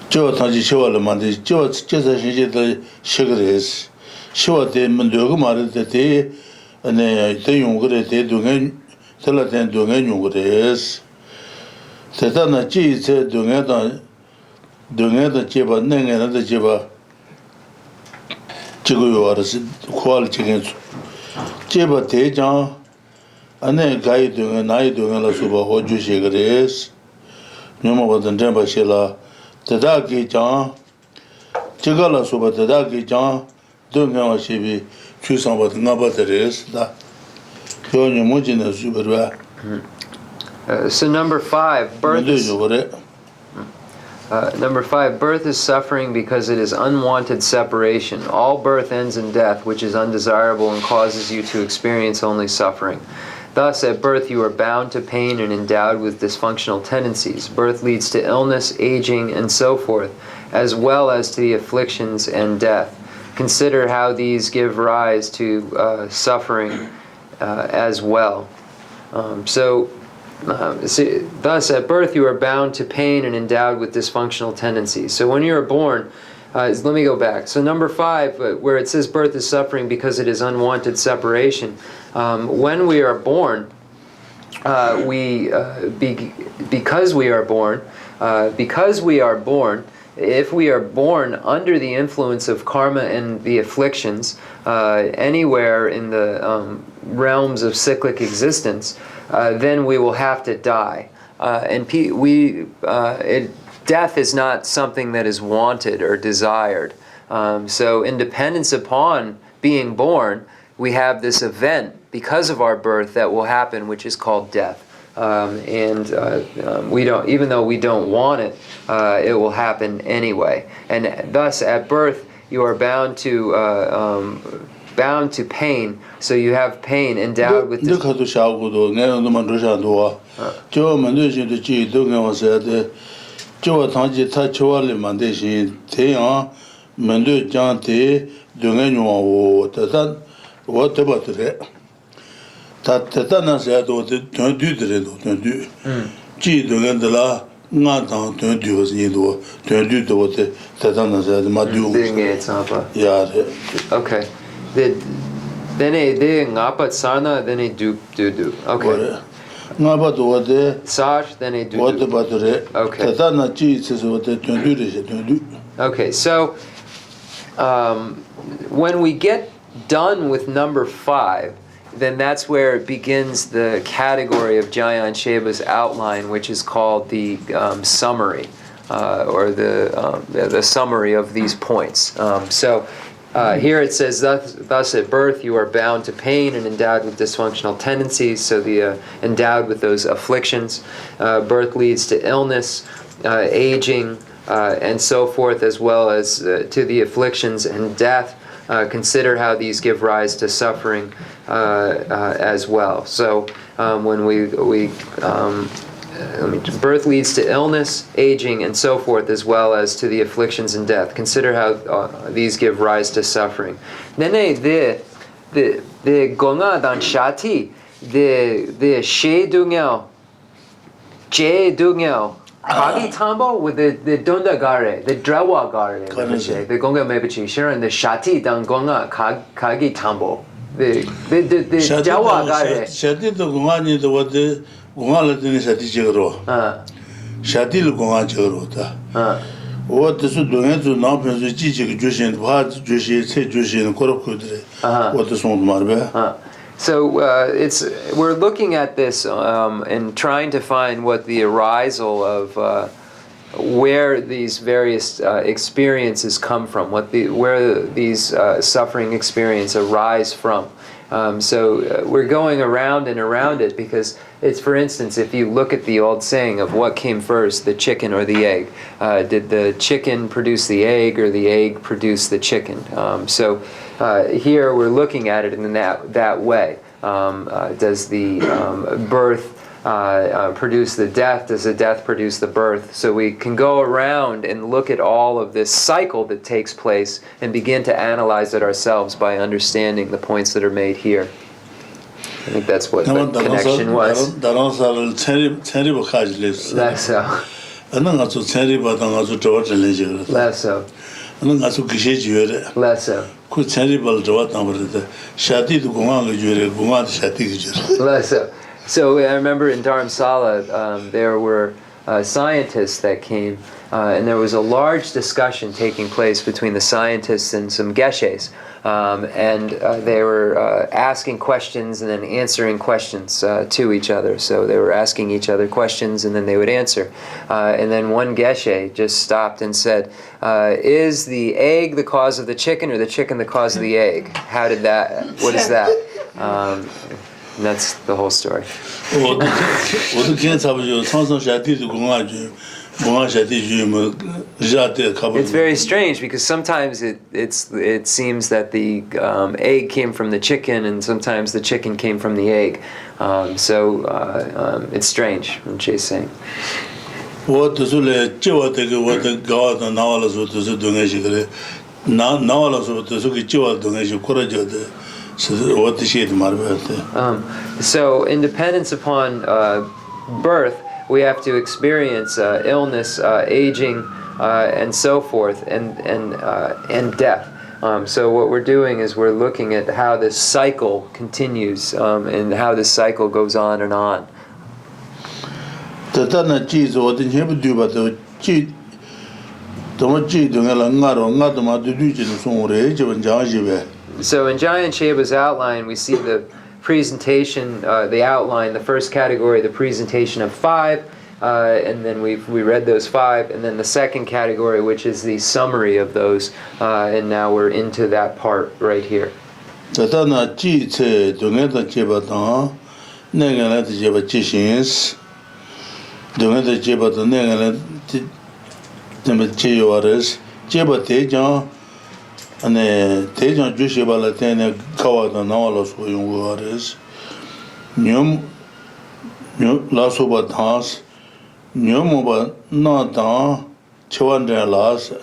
Chowa tanji chowa la mande, chowa chesa shinji the shigres. Chowa te mendogo mare te, and te yungre te dungen, tela ten dungen yungres. Tetana chi te dungen. Dunga the Jeba, Nanga the Jeba Chiguaras, quality against Jeba Tejan, and then Guy doing a night doing a suba, what you shigres, Numa was the Demba Shilla, Tadaki Jan, Chigala suba, Tadaki Jan, Dunga Shibi, choose on what number there is, that you're Mujin super. So number 5, birth is... Number 5, birth is suffering because it is unwanted separation. All birth ends in death, which is undesirable and causes you to experience only suffering. Thus, at birth, you are bound to pain and endowed with dysfunctional tendencies. Birth leads to illness, aging, and so forth, as well as to the afflictions and death. Consider how these give rise to suffering as well. Thus, at birth, you are bound to pain and endowed with dysfunctional tendencies. So when you are born, let me go back. So number 5, where it says birth is suffering because it is unwanted separation. When we are born, because we are born, if we are born under the influence of karma and the afflictions, anywhere in the realms of cyclic existence, then we will have to die. Death is not something that is wanted or desired. So in dependence upon being born, we have this event because of our birth that will happen, which is called death. We don't, even though we don't want it, it will happen anyway. And thus, at birth, you are bound to pain. So you have pain endowed with this. Okay. Then ngapat sarna, then do. Okay. Sar, then do. Okay. Okay. So when we get done with number 5, then that's where it begins the category of Jayan Sheba's outline, which is called the summary, or the summary of these points. Here it says, thus at birth you are bound to pain and endowed with dysfunctional tendencies, so endowed with those afflictions. Birth leads to illness, aging, and so forth, as well as to the afflictions and death. Consider how these give rise to suffering as well. So when birth leads to illness, aging, and so forth, as well as to the afflictions and death. Consider how these give rise to suffering. Nene the gonga dan shati the she dungyo je dungyo kagi tambo with the donda gare, the drawa gare, the gonga mebichi sharon the shati dan gonga kagi tambo, the jawa gare shati the gonga ni the what the gonga latini shati jigro shati lu gonga jigro ta what the su dunga zu na pe zu ji ji jushin ba jushi se jushin korok kudre what the song marbe. So we're looking at this and trying to find what the arisal of where these various experiences come from, where these suffering experiences arise from. So we're going around and around it because it's, for instance, if you look at the old saying of what came first, the chicken or the egg. Did the chicken produce the egg or the egg produce the chicken? Here we're looking at it in that way. Does the birth produce the death? Does the death produce the birth? So we can go around and look at all of this cycle that takes place and begin to analyze it ourselves by understanding the points that are made here. I think that's what the connection was. That's so. Less so. Less so. Less so. So I remember in Dharamsala, there were scientists that came, and there was a large discussion taking place between the scientists and some geshes. And they were asking questions and then answering questions to each other. So they were asking each other questions and then they would answer. And then one geshe just stopped and said, is the egg the cause of the chicken or the chicken the cause of the egg? What is that? And that's the whole story. It's very strange because sometimes it seems that the egg came from the chicken and sometimes the chicken came from the egg. It's strange, Rinpoche is saying. So independence upon birth, we have to experience illness, aging, and so forth, and death. So what we're doing is we're looking at how this cycle continues and how this cycle goes on and on. So in Giant Sheba's outline, we see the presentation, the outline, the first category, the presentation of 5, and then we read those 5, and then the second category, which is the summary of those, and now we're into that part right here. ane 대전 주시발라 때네 가와도 나와서 용거res 뇽 라소바 다스 뇽모바 나다 초원데라스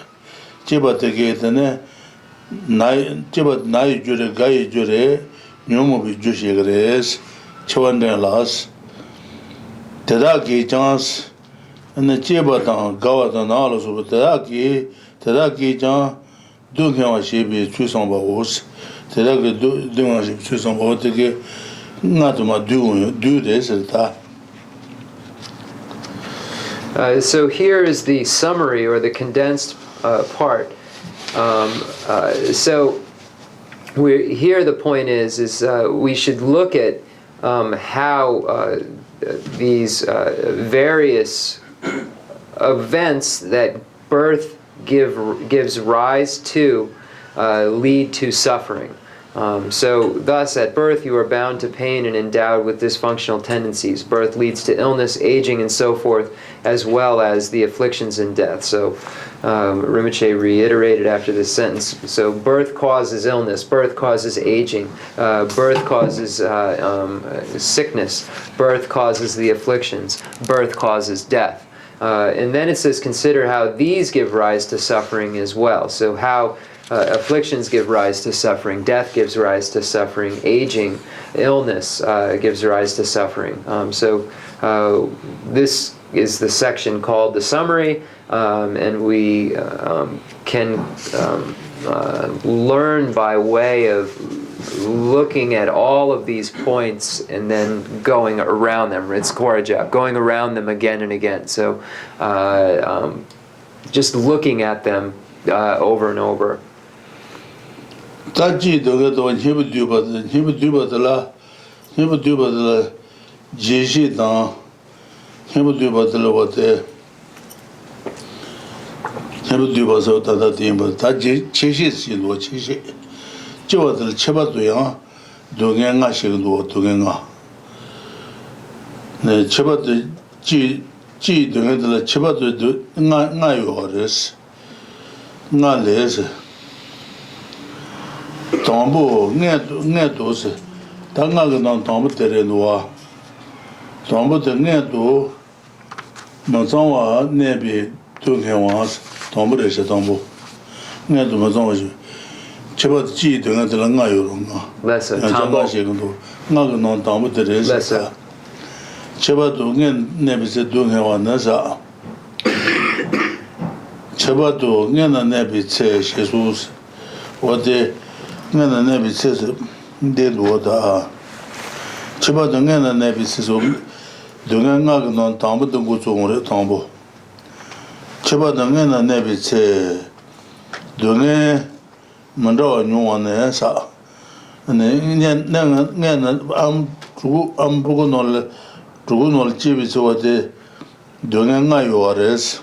제바데게드네 나이 주레 가이 주레 뇽모비 주시그레스 초원데라스 대다기 장스 ane 제바다 가와도 나와서 대다기 장 두경화 시비 추성바오스 대략 두경화 시비 추성바 어떻게 나도마 두데스다. So here is the summary or the condensed part. So here the point is we should look at how these various events that birth gives rise to lead to suffering. So thus at birth you are bound to pain and endowed with dysfunctional tendencies. Birth leads to illness, aging, and so forth, as well as the afflictions and death. So Rinpoche reiterated after this sentence. So birth causes illness, birth causes aging, birth causes sickness, birth causes the afflictions, birth causes death. And then it says, consider how these give rise to suffering as well. So how afflictions give rise to suffering, death gives rise to suffering, aging, illness gives rise to suffering. So this is the section called the summary, and we can learn by way of looking at all of these points and then going around them. It's Korajab, going around them again and again. So just looking at them over and over. 지와들 쳐봐도요. 동행아 시도 동행아. 네, 쳐봐도 지 동행들 쳐봐도 나요레스. 나레스. 동부 내도스. 당가가 난 동부 때려놓아. 동부 때내도 먼저와 내비 동행와 동부에서 동부. 내도 먼저와지. Lessa, Tambo. Lessa. Chebatu nebis doing one as a Chebatu Nana Nebit says Jesus. What the Nana Nebit says did what are Chebatu Nana Nebit says Dungan on Tambo to go to Tambo. Chebatu Nana Nebit say Dungan Mandra nyuane sa ne am bugunol chibi sote donga yores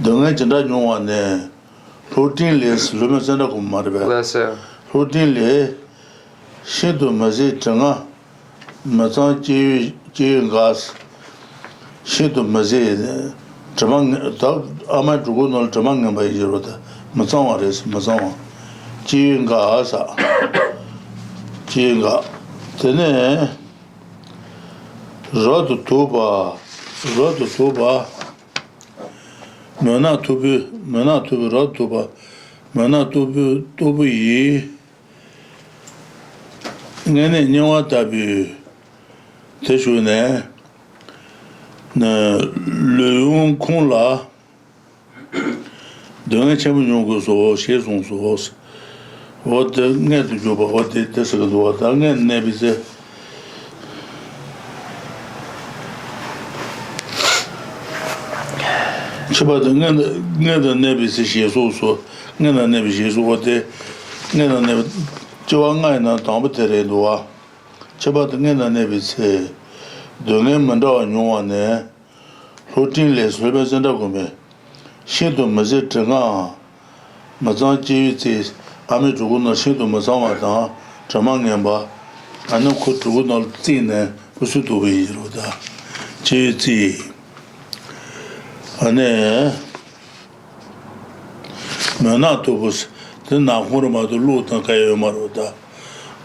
donga janda nyuane routine les lumesana kumarbe routine le shido mazi changa mazan ji gas Shitu Mazi, Jamang, Ama Jugunal Jamanga by Jirota, Mazama is Mazama, Jinga Asa, Jinga, Tene, Rod Tuba, Mana to be Rod Tuba, Mana to be Nene Nyawa Tabi, Teshune. Le Yung Kong La de Chenmo Yongo, Xie Song Sos, what the net to Juba, what the Tessa what again Nebise Chiba the Neda Nebis Xie So, Neda Nebis, what the Neda Neb Joanga and Tambatere Dua, Chiba the Neda Nebis. Donne Manda Yuane, routineless representative, Shinto Mazitanga, Mazan Jivitis, Amiduguna Shinto Mazamata, Chamangamba, and no Kutunal Tine, Usutu Roda, Jiti. Ane Manatobus, the Nahurma to Lutan Kayomaroda,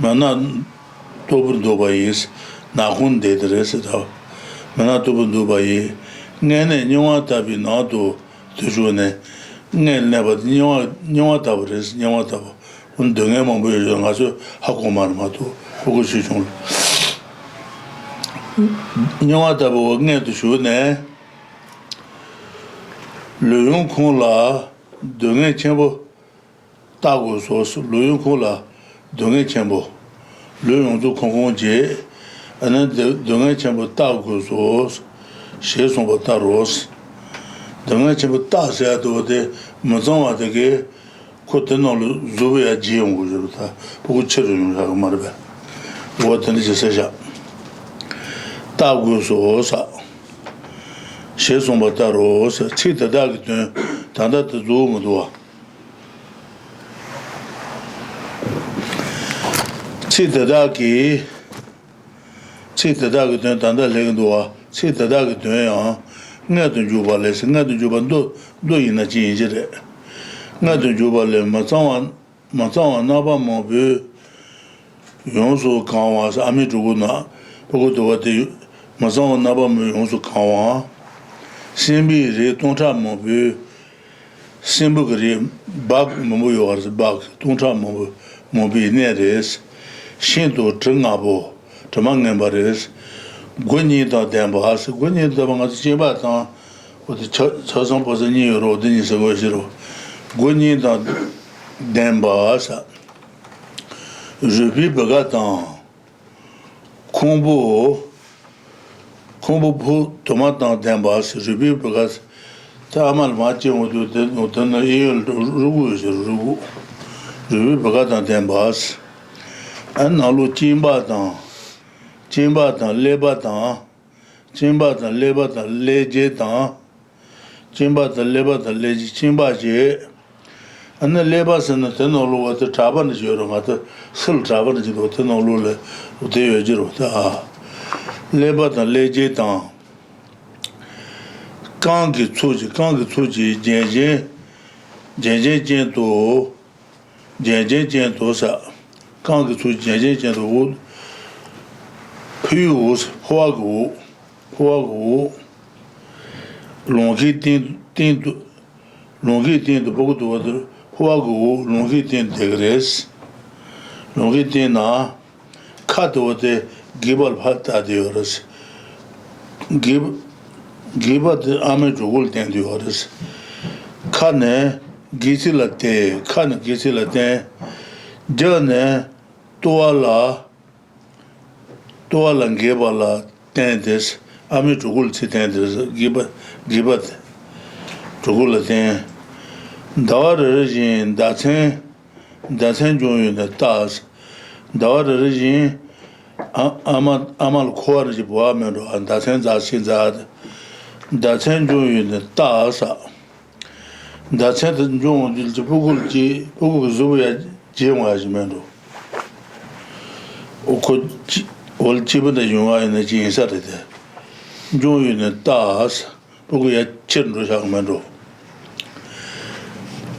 Manan Tobundobais. Nahun de the rest of Manatubun Dubai, Nene Nuatabi Nado, Tujune, Nen never Nuatavis, Nuatabo, Undungamon Bujazo, Hakomar Matu, Fukushun. Nuatabo, Net Shune, Luyun Kula, Dunga Chembo, Tagos, Luyun Kula, Dunga Chembo, Luyun to Kongonje. And then the Chenmo Tagos, Xie Song Taros, the Chenmo Tasia to the Mazama de Gay, Cotenol Zubia Gion Wujuta, who children have Marbe. What an is a seja Tagos, Xie Song Taros, Chita Dagton, Tanda to Zumudua. Chita Daki. Chita Dagger Tanda Legua, Chita Dagger, Nathan Jubales, Nathan Jubando, doing a change. Nathan Jubale, Mazawan, Naba Mobu, Yonso Kawas, Amiduguna, Pogoto, Mazawan Naba Yonso Kawa, Simbi, Tonta Mobu, Simbugri, Bag Mobu, Bag, Tonta Mobi, Neres, Shinto, Trengabo. Tamangambares, Gwinita Dambas, Gwinita Chibata, with the Chosan Posani road, Denis Agosiro, Gwinita Dambas, Je vis Bagatan, Combo Tomatan Dambas, Je vis Bagas, Tamal Machi, Utana Il Rugu, Je vis Bagatan Dambas, and Nalu Chimbatan. Chimbatan, Lebatan, Lejetan, Chimbatan, Lebatan, Leji, Chimbaje, and the Lebas and the Tenolo at the Traban is your matter, Sil Traban is your Tenolo, Uteo Jirota, Lebatan, Lejetan, Kangi Tsuji, Jenje Gentosa, Kangi Tsuji, Jenje Gento, Pius, Huagu, Longitin to Bogoto, Huagu, Longitin Degres, Longitina, Catote, Gibal Pata de Horas, Gibat the Amid Wool and the Horas, Cane, Gisilate, Jane, Toalan Gebala, Tendes, Amid Wool Tendes, Gibat, Tugulatin, Dawar Regine, Datin Join the task, Dawar Regine, Amal Corage Boamero, and Datin Zasinzad, Datin Join the task, Datin Join the Puguzuya Jimajmendo. Old Chiba the Yuma in the Jin Saturday. Join das, Buguya Chenrezig Mando.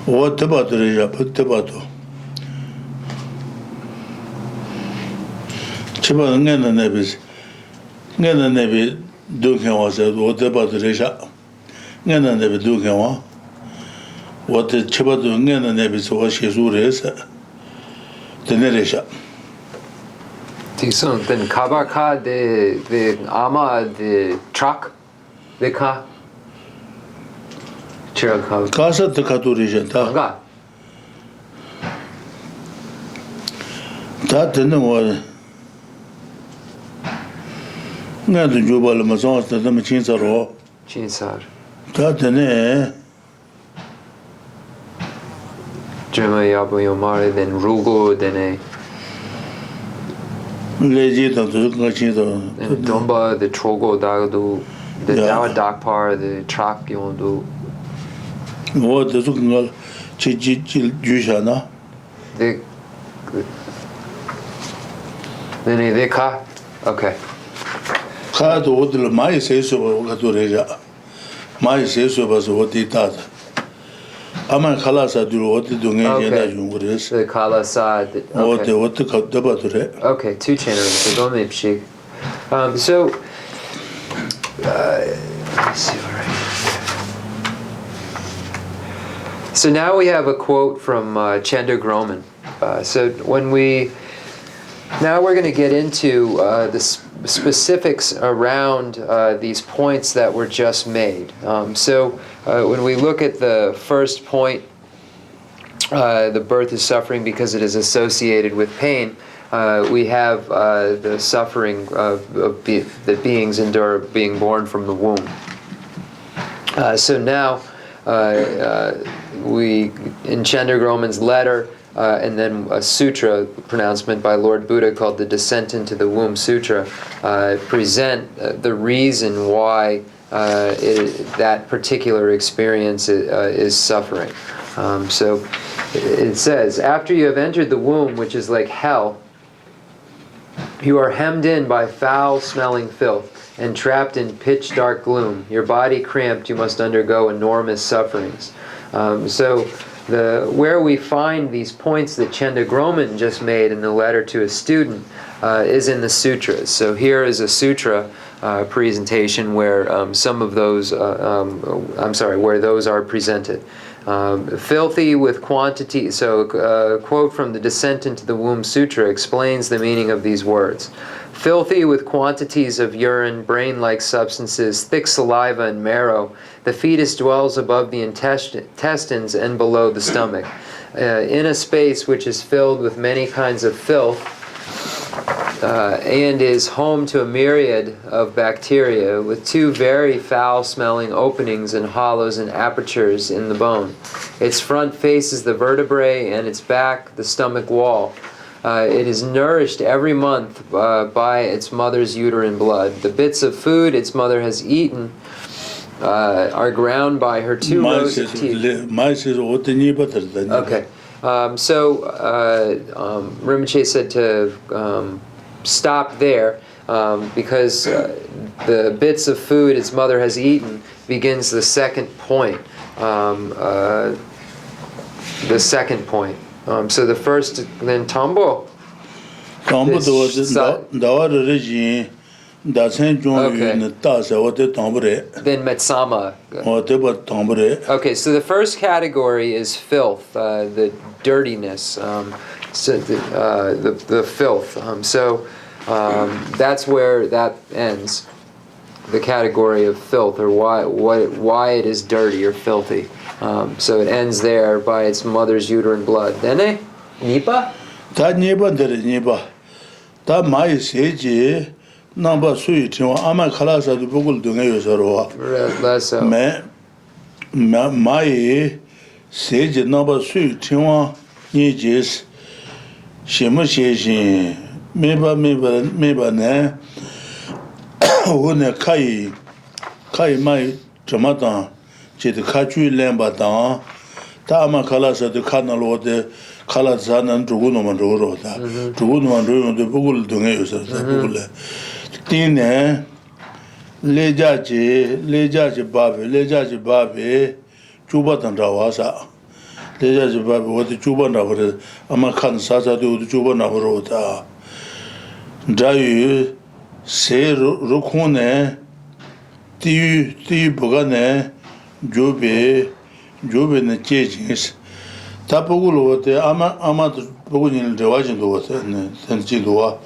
What about the Reja Putabato? Chiba Nana Nevis, Nana Nevi Duncan was at what about the Reja? Nana Nevi Duncan. What the Chiba Nana Nevis was she is the Neresha. Tison, then Kabaka, the Ama, the truck, the car. Chiraka. Casa the Caturisha. That didn't was not the Jubal Amazons, the machines are all. Chinsar. That didn't Jema Yabu Yomari, then Rugo, then a. Legit of the machines. And Domba, the Trogo Dagadu, the Dawa Dakpar, the Trak Yondu. What the Zukangal Jushana? The. Then they ka? Okay. Ka to what the my says over Catureja. My says was what he thought. Aman Kalasa do what the Dunga Junguris. The Kala Sad. Okay. What the Katabatre. Okay, 2 channels. So don't make shake. So, let me see what right. So now we have a quote from Chenrezig Roman. Now we're going to get into the specifics around these points that were just made. When we look at the first point, the birth is suffering because it is associated with pain, we have the suffering that beings endure being born from the womb. So now we, in Chenrezig Roman's letter, and then a sutra pronouncement by Lord Buddha called the Descent into the Womb Sutra, present the reason why that particular experience is suffering. So it says, after you have entered the womb, which is like hell, you are hemmed in by foul-smelling filth and trapped in pitch-dark gloom. Your body cramped, you must undergo enormous sufferings. Where we find these points that Chenrezig Roman just made in the letter to a student is in the sutras. So here is a sutra presentation where some of those, where those are presented. Filthy with quantity, so a quote from the Descent into the Womb Sutra explains the meaning of these words. Filthy with quantities of urine, brain-like substances, thick saliva and marrow, the fetus dwells above the intestines and below the stomach, in a space which is filled with many kinds of filth, and is home to a myriad of bacteria with 2 very foul-smelling openings and hollows and apertures in the bone. Its front faces the vertebrae and its back the stomach wall. It is nourished every month by its mother's uterine blood. The bits of food its mother has eaten are ground by her 2 rows of teeth. Okay. Rinpoche said to stop there because the bits of food its mother has eaten begins the second point. So the first, then Tambo. Tambo was the regime. Then Metsama. Okay, so the first category is filth, the dirtiness, the filth. That's where that ends, the category of filth, or why it is dirty or filthy. So it ends there by its mother's uterine blood. Then Nipa? That Nipa, that my sage. Number sui to Ama Kalasa to Bugul Dunga. My sage number sui to Nijis Shimushi Meba Ne Wuna Kai my Jamatan, Chit Kachu Lambatan, Tama Kalasa the Kanalo de Kalazan and Drugunoman Roro, Drugunoman the Bugul Dunga. Tine lejaji babe, Juba Tandawasa. Lejaji babe, what the Juba Navre, Amakan Sasa do the Juba Navrota. Dayu, se Rukune, Tiu Bogane, Jobe ne Chejins. Tapugulu, the Amat Bogun the Washington, and Chidua.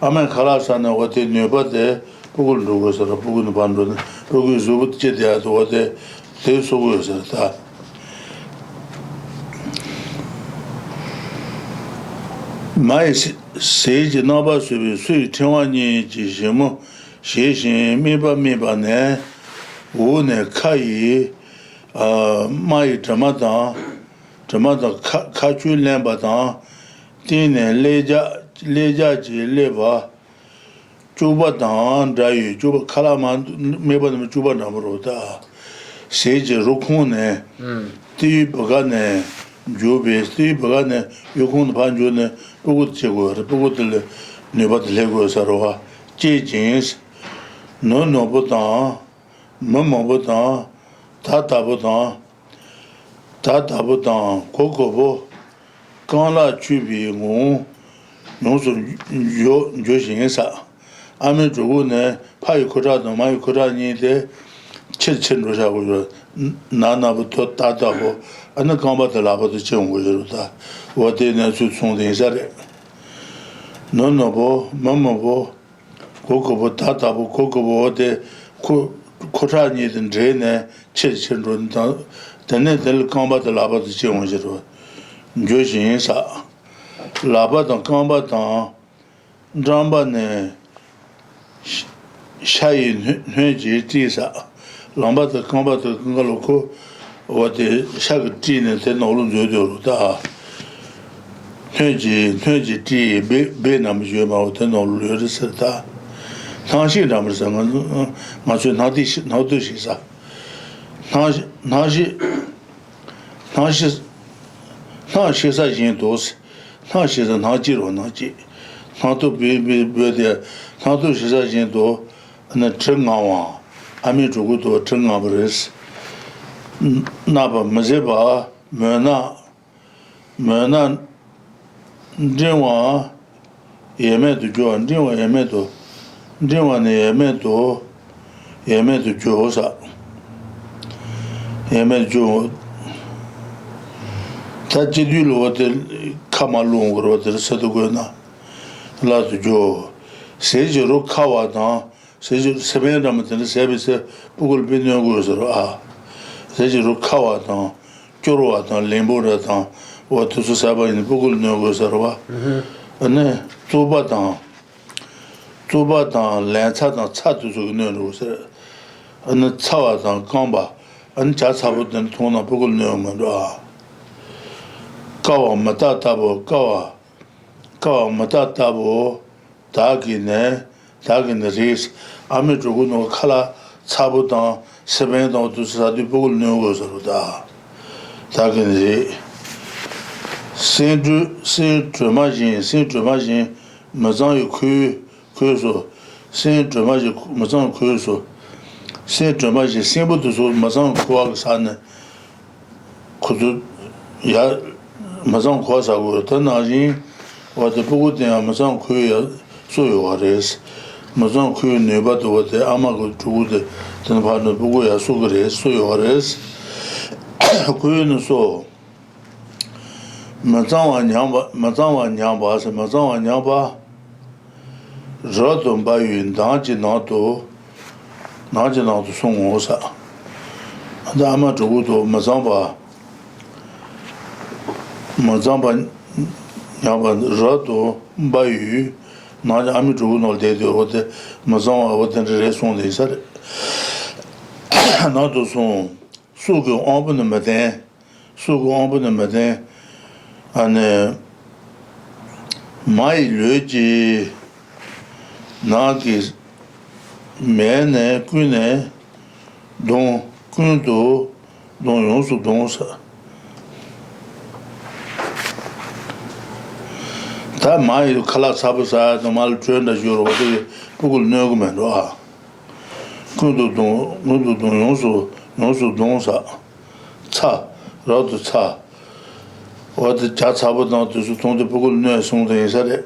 Aman Kalasana, what they knew about the Pugul was a Pugun Bandun, Pugus would Chedia to what they so was at that. My sage Naba Subi Sui Tiwani Jishimo, Shishin, Miba Ne, Wune Kai, Mai Tamata, Kachu Lambatan, Tine Lejaji Leva, Juba Dan, Dayu, Juba Kalaman, Meba Juba Namrota, Sage Rukune, Ti Bagane, Jubis, Ti Bagane, Yukun Panjune, Pugut Chego, Pugut Nebat Lego Saroa, Jins, No Botan, Mama Botan, Tata Botan, Kokobo, Kanla Chubi, non so Joshinsa. Amen Jugune, Pai Kurado, my Kurani de Chenrezig, Nana Tata, and the combat the lava to Chenmo, what they know to soon the Zare. Nonobo, Mamabo, Kokobo, Tata, Kokobo, the Kurani and Drain, Chenrezig, the net combat the lava to Chenmo, Joshinsa. Laba dans combattant, Jambane, Shayin, Huji, Tisa, Lamba de combat de Galoco, or the Shagtin and Tenolun Joda, Huji, Tea, Benam Juma, Tenol Lurisata, Tanshi Ramazan, Machu Nadishisa, Nashisa Jintos. She's a Najiro Naji. Not to be there, not to she's a gento and a Trengawa. I mean to go to a Trengabris. Naba Mazeba, Merna, Jinwa, Yemeto Joan, Jinwa Yemeto, Yemeto Josa, Yemeto. Tajidu what the Kamalung or the Saduguna, Latu Sejero Kawadan, Sevenam and the service, Pugul Binogos or Ah, Sejero Kawadan, Joroatan, Limburatan, or to Susaba in Pugul Nogos or and then Tubatan, Lansatan, Satu Nogos, and the Tawatan, Kamba, and Chatsabut and Tona Pugul Nomad. Kawa Matatabo, Kawa Matatabo, Tagin Ris, Amitroguno Kala, Sabotan, Seven to Sadipul Nogos of Da. Tagin Ri Saint Tremagin, Mazan Curso, Saint Tremagin, Mazan Curso, Saint Tremagin, simple to Mazan Quag San could ya. Mazan Quasago, Tanajin, or the Putin, Mazan Quia, Soyoares, Mazan Quia, Nebat, what the Amago to the Tanapana Puya, Sugares, Soyoares, Queen so Mazan Yambas, Mazan Yamba, Rotom Bayun, Najinato Songosa, and the Amato Mazamba. Mazamba Yaba Rato, Bayu, Naja Amitu, no day or the Mazama, what the restaurant they said. Not to soon. Sugo open the matin, and my Luigi Nagis Mene, Quine, Don Kundo, Don Yonsu Donsa. That my color sabasa, the mal train as you're Google Nogman. kundu dong yongsu dong sa cha rado cha wad cha cha bu dang du su tong de bu ne song de sa de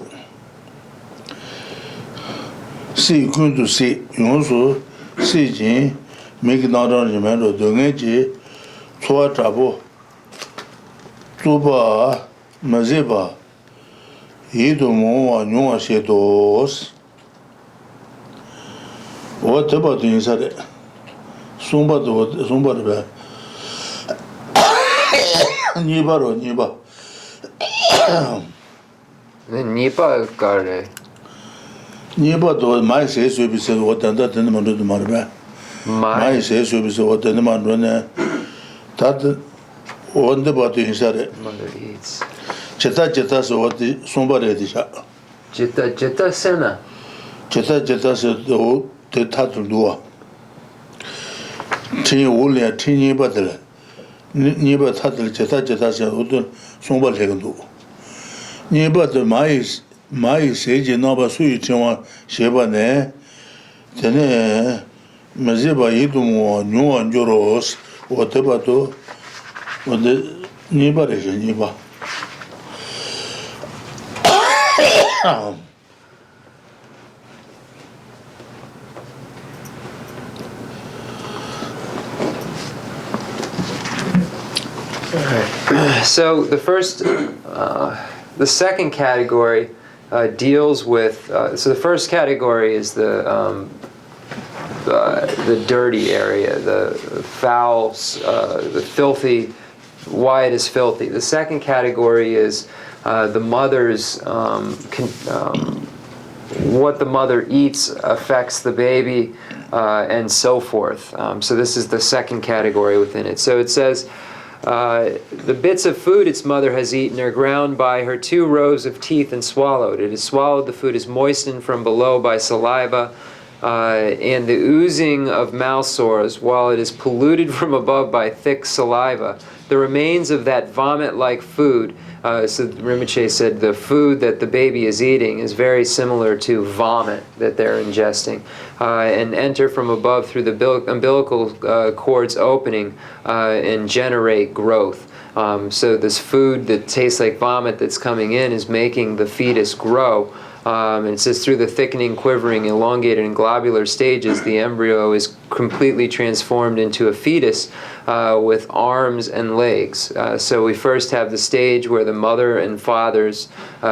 si kundu si yongsu si jin me ki na ran ji men ro de nge ji chua cha bu tu ba ma ze ba yi do mo wa nyu wa she dos我这把东西的，松把的松把的呗，泥巴了泥巴，那泥巴干的，泥巴多买谁随便谁，我等那么多的嘛的呗，买谁随便谁，我等那么多呢，他的我这把东西的，这他是我的松把的下，这他是呢，这他是我。对他都多，听我俩听你把的了，你把他的接他些我都送不来个多，你把的蚂蚁谁就那把属于情况写吧呢？真的，没事吧？一度我牛完就了，我这把都，我的你把的是你把。So the second category deals with. So the first category is the dirty area, the foul, the filthy. Why it is filthy. The second category is the mother's. What the mother eats affects the baby, and so forth. So this is the second category within it. So it says. The bits of food its mother has eaten are ground by her 2 rows of teeth and swallowed. It is swallowed, the food is moistened from below by saliva and the oozing of mouth sores, while it is polluted from above by thick saliva. The remains of that vomit-like food, so Rinpoche said the food that the baby is eating is very similar to vomit that they're ingesting, and enter from above through the umbilical cord's opening and generate growth. So this food that tastes like vomit that's coming in is making the fetus grow. And it says through the thickening, quivering, elongated, and globular stages, the embryo is completely transformed into a fetus with arms and legs. So we first have the stage where the mother and father's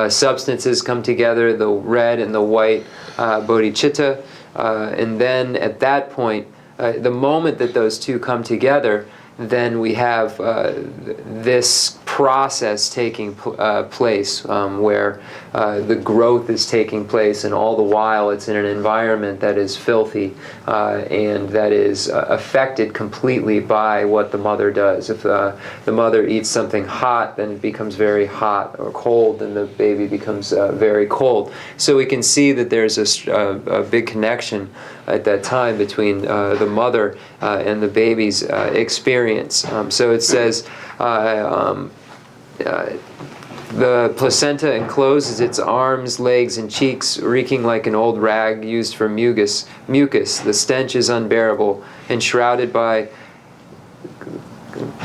substances come together, the red and the white bodhicitta. And then at that point, the moment that those two come together, then we have this process taking place where the growth is taking place, and all the while it's in an environment that is filthy and that is affected completely by what the mother does. If the mother eats something hot, then it becomes very hot, or cold, then the baby becomes very cold. So we can see that there's a big connection at that time between the mother and the baby's experience. So it says the placenta encloses its arms, legs, and cheeks, reeking like an old rag used for mucus. The stench is unbearable, enshrouded by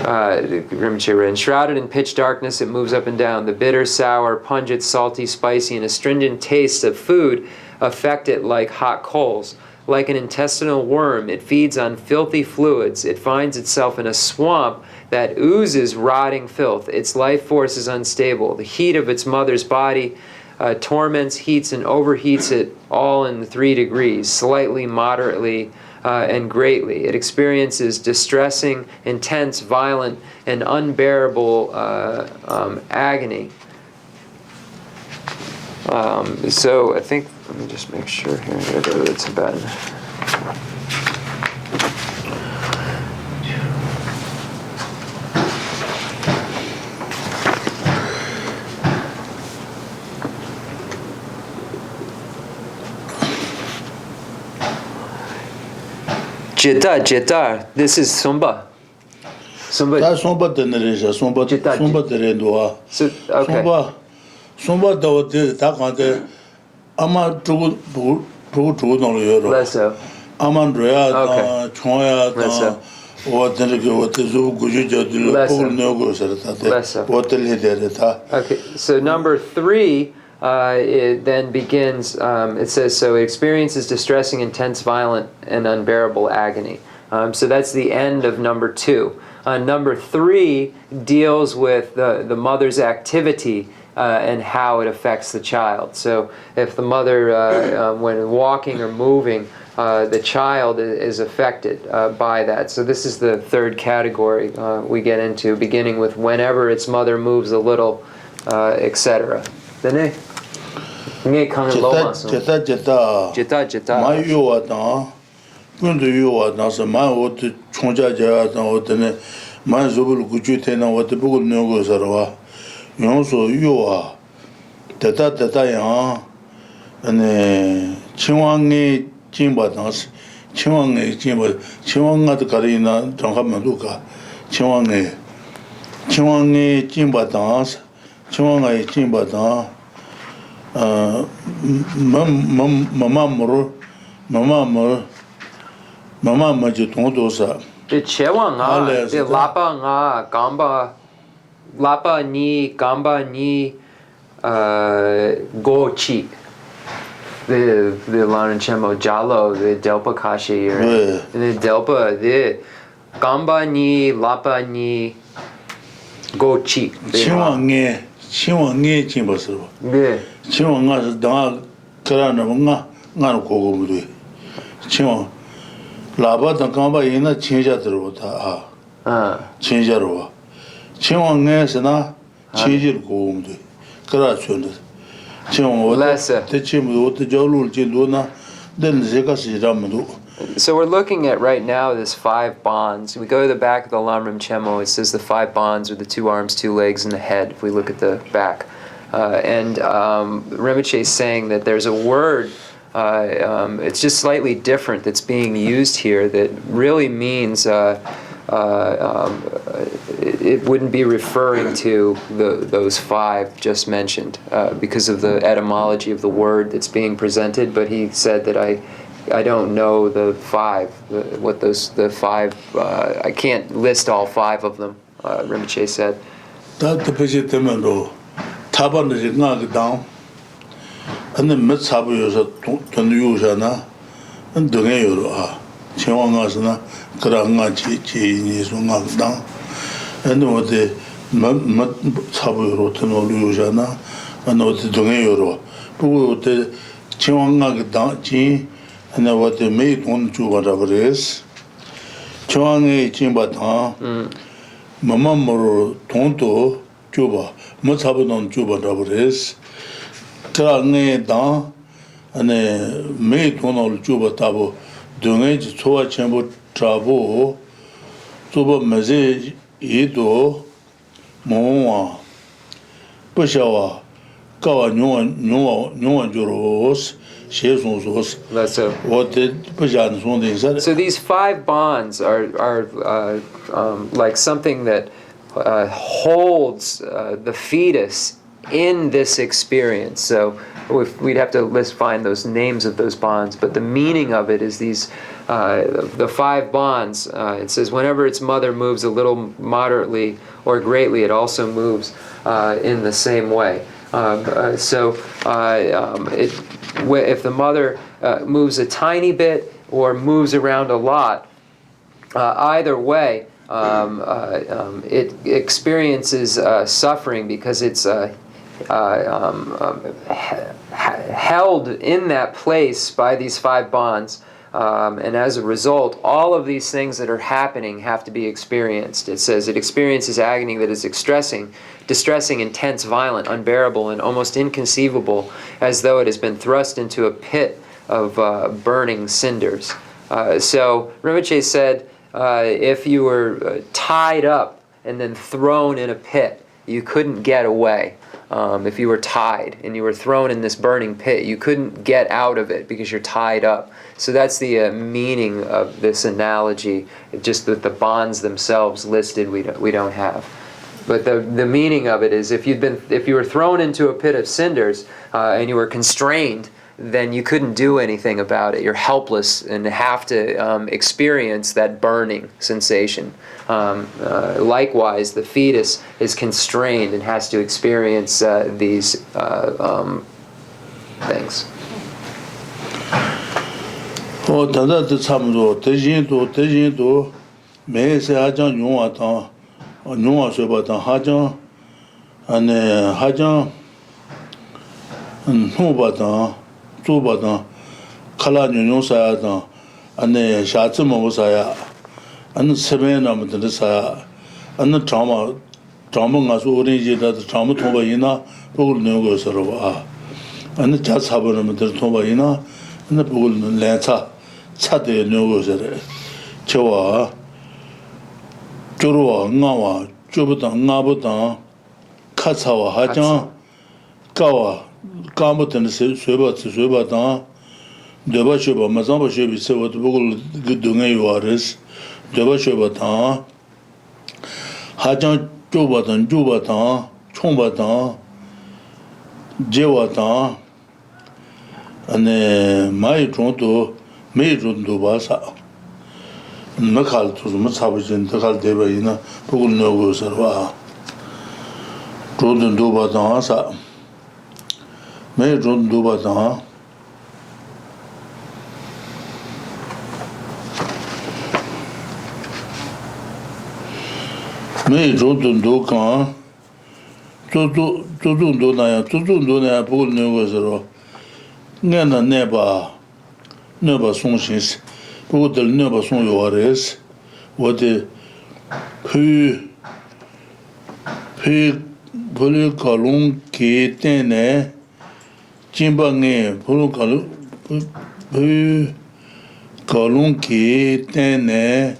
enshrouded in pitch darkness, it moves up and down. The bitter, sour, pungent, salty, spicy, and astringent tastes of food affect it like hot coals. Like an intestinal worm, it feeds on filthy fluids. It finds itself in a swamp that oozes rotting filth. Its life force is unstable. The heat of its mother's body torments, heats, and overheats it all in 3 degrees, slightly, moderately, and greatly. It experiences distressing, intense, violent, and unbearable agony. So I think, let me just make sure here. I gotta go to the Tibetan. Jeta. This is Sumba. 다 손바 되는데 손바 되는도아. Okay. 손바 다 간데 아마 저거 저거 나려요. Lesso. 아만드야 총야 Okay, so number 3, it then begins, it says, so it experiences distressing, intense, violent, and unbearable agony. So that's the end of number 2. Number 3 deals with the mother's activity and how it affects the child. So if the mother, when walking or moving, the child is affected by that. So this is the 3rd category we get into, beginning with whenever its mother moves a little, etc. Then Jimba dance, Chiwang Jimba, Chiwanga Karina, Janghamaduka, Chiwang Jimba dance, Chiwanga Jimba dance, Mama Majitondosa. The Chewanga, the Lapa nga, Gamba, Lapa ni, Gamba ni, Gochi. The Laran Chenmo Jalo, the Delpa Kashi, the Delpa, the Gamba ni, Lapa ni, Gochi. Chiwang Jimbasro. Chiwanga Dang Karana Nan Kogumri. Chiwang Laba the Gamba in a Chinjatro, Chinjaro. Chiwang Nesana, Chinjil Gomdi, Karachundas. So we're looking at right now this 5 bonds. We go to the back of the Lamrim Chenmo. It says the 5 bonds are the 2 arms, 2 legs, and the head. If we look at the back, and Rinpoche is saying that there's a word. It's just slightly different that's being used here. That really means. It wouldn't be referring to those 5 just mentioned because of the etymology of the word that's being presented. But he said that I don't know the 5. What the 5? I can't list all 5 of them. Rinpoche said. Chiwanga Karanga Chi Sungang and what the Sabu Rotano Lujana and what the Dungayoro. Who the Chiwanga Chi and what they made on to whatever is. Chiwanga Chimbata Mama Moro Tonto Juba, Mutsabanon Juba whatever is. Karanga Dan and a made on Juba Tabo. Dunga Choa Chenmo Trabo, Tuba Maze Ido, Moa, Pushawa, Kawa Nuan Juros, Shezons. That's so. What did Pujan Sunday? So these 5 bonds are like something that holds the fetus in this experience. So we'd have to find those names of those bonds, but the meaning of it is these the 5 bonds. It says whenever its mother moves a little moderately or greatly, it also moves in the same way. If the mother moves a tiny bit or moves around a lot, either way, it experiences suffering because it's held in that place by these 5 bonds, and as a result, all of these things that are happening have to be experienced. It says it experiences agony that is distressing, intense, violent, unbearable, and almost inconceivable, as though it has been thrust into a pit of burning cinders. So Rinpoche said, if you were tied up and then thrown in a pit, you couldn't get away. If you were tied and you were thrown in this burning pit, you couldn't get out of it because you're tied up. So that's the meaning of this analogy. Just that the bonds themselves listed we don't have. But the meaning of it is if you were thrown into a pit of cinders and you were constrained then you couldn't do anything about it. You're helpless and have to experience that burning sensation. Likewise, the fetus is constrained and has to experience these things. 단다도 참도 대진도 매세 하장 용화다 용화서바다 하장 안에 하장 후바다 조바다 칼라뉴용사야다 안에 샤츠모사야 안 세메나무들사야 안 자마가서 오리지다 자마 통바이나 보글 내고서로 안 자사버는들 통바이나 안 보글 내차 차대 내고서래 저와 조로와 나와 조보다 나보다 카차와 하장 가와 까무든 쇠바다 되바쇼바 마자바쇼비 세워도 보고 그 동에 요아레스 되바쇼바다 하장 조바다 총바다 제와다 안에 마이 정도 메이존도 봐서 막할도 좀 잡으신 더갈 대바이나 보고 넣어서 와 조던도 봐다사 메이존도 봐다 메이존도 가 조조도 나야 보고 넣어서 내가 내가 송신스 보고들 내가 송요아레스 어디 볼ካል롱 게테네 진방에 볼칼롱 게테네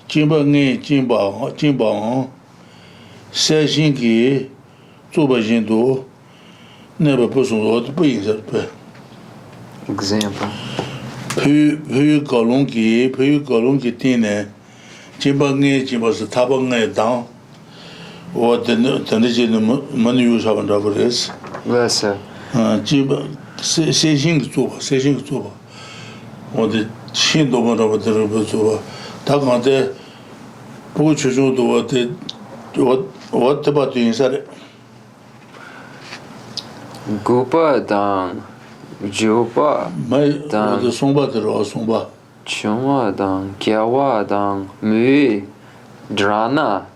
진방에 진방 세신기 조바진도 내가 무슨 어디 보이서 Example. 그 때문에 지방에 집어서 타방에 당 어떤 전에는 많이 유사한다고 그랬어. 그래서 지방 세신 쪽 어디 신도 뭐라고 들어보죠. 다 간데 보고 주조도 어때 봐도 인사래. 구파당 주파 당 송바 들어 송바 청와당 겨와당 무 드라나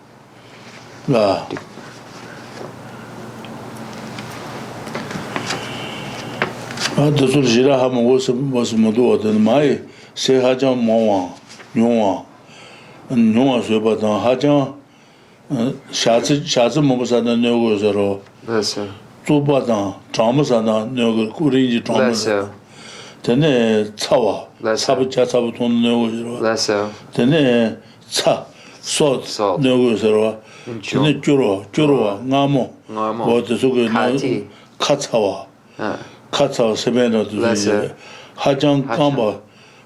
아 도서지라 하면 무슨 모두 어떤 마이 세하장 모와 용와 소바당 하장 샤즈 모사는 내고서로 그래서 조바당 잠무사나 내고 꾸리지 잠무사 되네 차와 차부 돈 내고서로 그래서 되네 소 내고서로 되네 쪼로와 나모 어디서 그 카차와 카차 세면도 이제 하장 깜바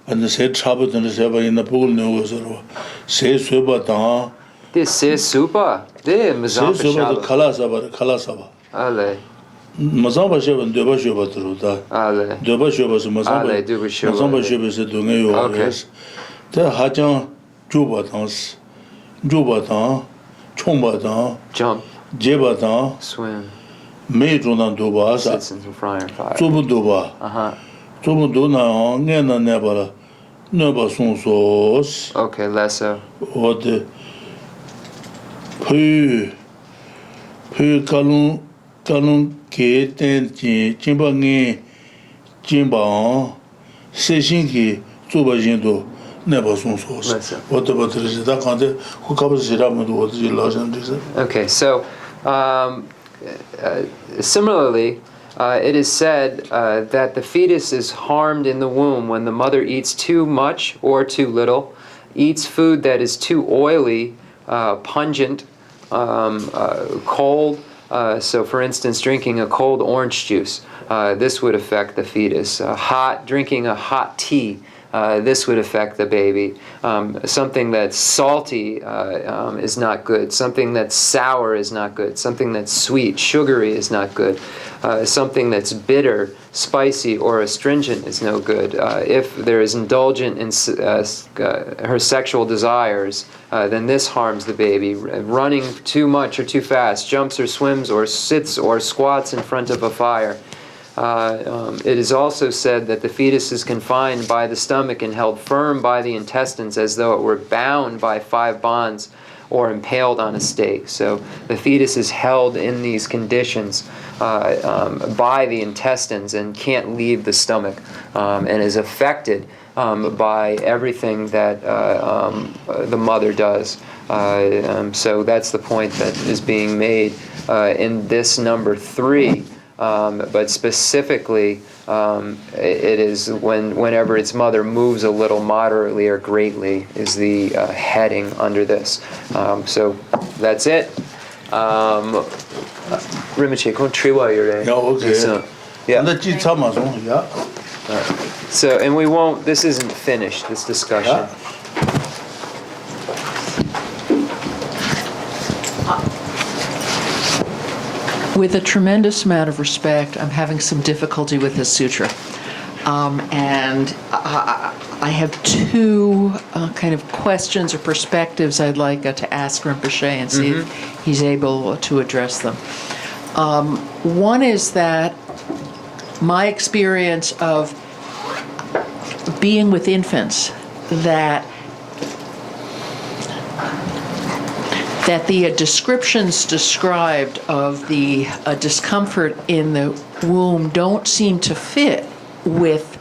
안에 세 차부터는 세바이나 보글 내고서로 세 쇠바당 세 수바 네 무자파 칼라사바 알레 마자바셰반 되바셰바트로다 알레 되바셰바스 마자바셰바스 동에요 대 하장 주바당스 총바당 제바당 swim 메이존난 도바사 조부도바 조부도나 내나 내바라 내바 송소스 okay lesser 어디 kalung ke ten jimba ngi jimba seshin ki zuba jindo neba song so what about this that kind of who covers it up with what you lost and this okay so similarly it is said that the fetus is harmed in the womb when the mother eats too much or too little, eats food that is too oily, pungent, cold. So for instance, drinking a cold orange juice, this would affect the fetus. Drinking a hot tea this would affect the baby. Something that's salty is not good. Something that's sour is not good. Something that's sweet, sugary is not good. Something that's bitter, spicy, or astringent is no good. If there is indulgent in her sexual desires, then this harms the baby. Running too much or too fast, jumps or swims or sits or squats in front of a fire. It is also said that the fetus is confined by the stomach and held firm by the intestines as though it were bound by 5 bonds or impaled on a stake. So the fetus is held in these conditions by the intestines and can't leave the stomach, and is affected by everything that the mother does. So that's the point that is being made in this number 3. But specifically, it is whenever its mother moves a little, moderately, or greatly is the heading under this. So that's it. Rinpoche, kung triwa yore. Yeah, okay. So, yeah. Yeah. So, and we won't. This isn't finished. This discussion. Yeah. With a tremendous amount of respect, I'm having some difficulty with this sutra. And I have 2 kind of questions or perspectives I'd like to ask Rinpoche and see if he's able to address them. One is that my experience of being with infants, that the descriptions described of the discomfort in the womb don't seem to fit with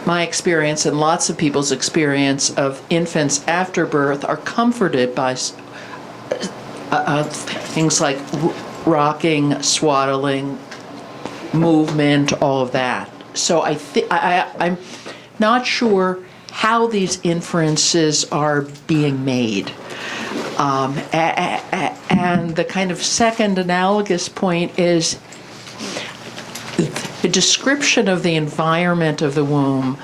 my experience and lots of people's experience of infants after birth are comforted by things like rocking, swaddling, movement, all of that. So I'm not sure how these inferences are being made. And the kind of second analogous point is the description of the environment of the womb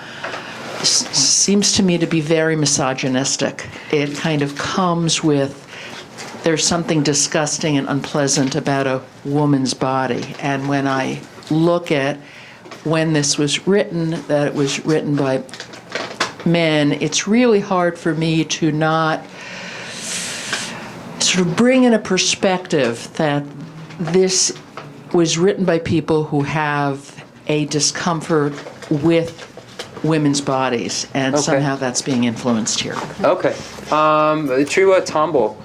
seems to me to be very misogynistic. It kind of comes with, there's something disgusting and unpleasant about a woman's body. And when I look at when this was written, that it was written by men, it's really hard for me to not sort of bring in a perspective that this was written by people who have a discomfort with women's bodies, and somehow that's being influenced here. Okay. Triwa Tambo.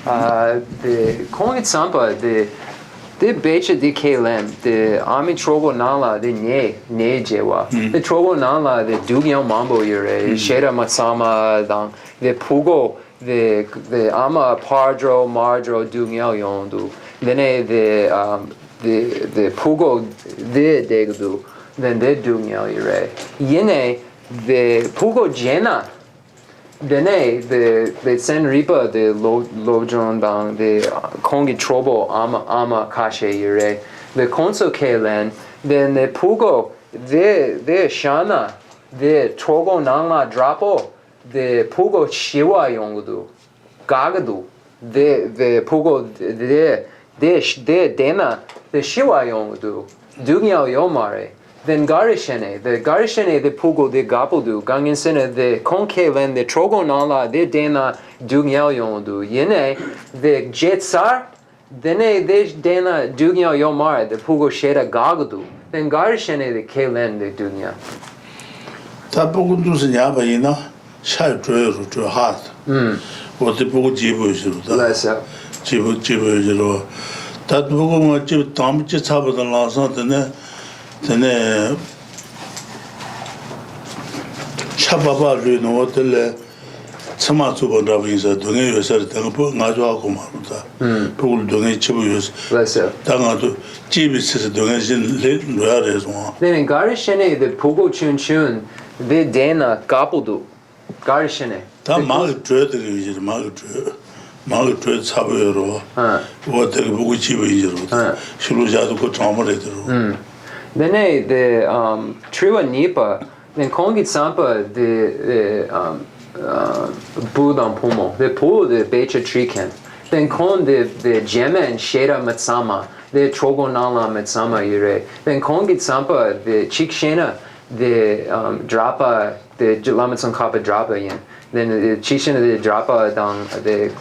The Kongit Sampa, the Becha di Kalen, the Ami Trogo Nala, the Ne Jewa, the Trogo Nala, the Dugyao Mambo Yure, Shera Matsama Dang, the Pugo, the Ama Pardro, Mardro, Dugyao Yondu, then the Pugo, the Degdu, then the Dugyao Yure. Yene, the Pugo Jena. Dene, the Chenrezig, the Lojong Dang, the Kongi Trobo, Ama Kashe Yure, the Khensur Rinpoche, then the Pugo, the Shana, the Trogo Nangla Drapo, the Pugo Shiwa Yongdu, Gagadu, the Pugo, the Dena, the Shiwa Yongdu, Dugyao Yomare. Then Garishene, the Pugo, the Gapudu, Ganginsene, the Konkeven, the Trogo Nala, the Dena, Dugyao Yondu, Yene, the Jetsar, Dene, the Dena, Dugyao Yomar, the Pugo Sheda Gagadu, then Garishene, the Kelen, the Dunya. Tapugundu Sinyabaina, Shai Drew to Heart. What the Pugo Jibu is. Jibu. That Pugo Jib Tom Jitaba the last night. Tene Chababa no hotel Sama Subandavisa, Dunga yourself, Najo Kumaruta, Pul Dunga Chibus, Tangatu, Chibis, Dunga, Little Rares one. Then in Garishene, the Pugo Chun Chun, the Dena, Gapudu, Garishene. That Margaret Dread is Margaret Dread Sabero, what the Buchi is, she was out of good trauma later. Then the Triwa Nipa, then kongi tsampa the Buddha pumo, the pu the becha triken. Then kon the jema and sheda matsama, the trogo nala matsama yure. Then kongi tsampa the chikshena, the drapa, the Lama Tsongkhapa drapa yin. Then the chikshena the drapa dang the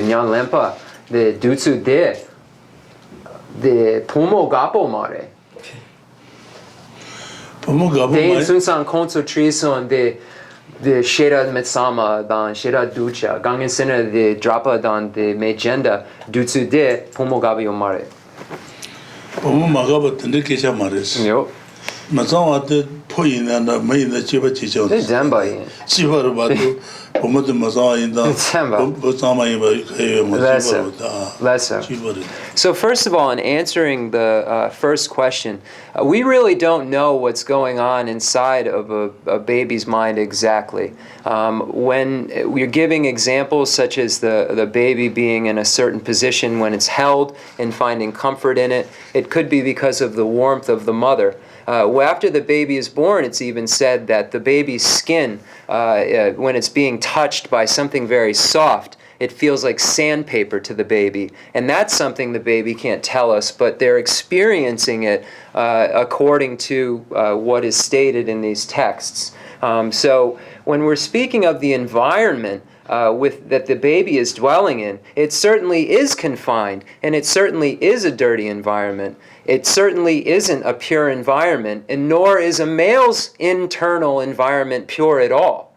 nyan lempa, the dutsu de, the pumo gapo mare. They sunsan konso trison the shera metsama dan shera ducha gangen sena the drapa dan the mejenda dutsu de pumo gapo yomare. Pomo magaba tende kesha mares. Yo. Mazawa de poina na maina chiba chicho. The jamba yin. Chiba robado pomo de mazawa inda. Bozama iba Lesser. So first of all, in answering the first question, we really don't know what's going on inside of a baby's mind exactly. When we're giving examples such as the baby being in a certain position when it's held and finding comfort in it, it could be because of the warmth of the mother. After the baby is born, it's even said that the baby's skin, when it's being touched by something very soft, it feels like sandpaper to the baby. And that's something the baby can't tell us, but they're experiencing it according to what is stated in these texts. So when we're speaking of the environment that the baby is dwelling in, it certainly is confined, and it certainly is a dirty environment. It certainly isn't a pure environment, and nor is a male's internal environment pure at all.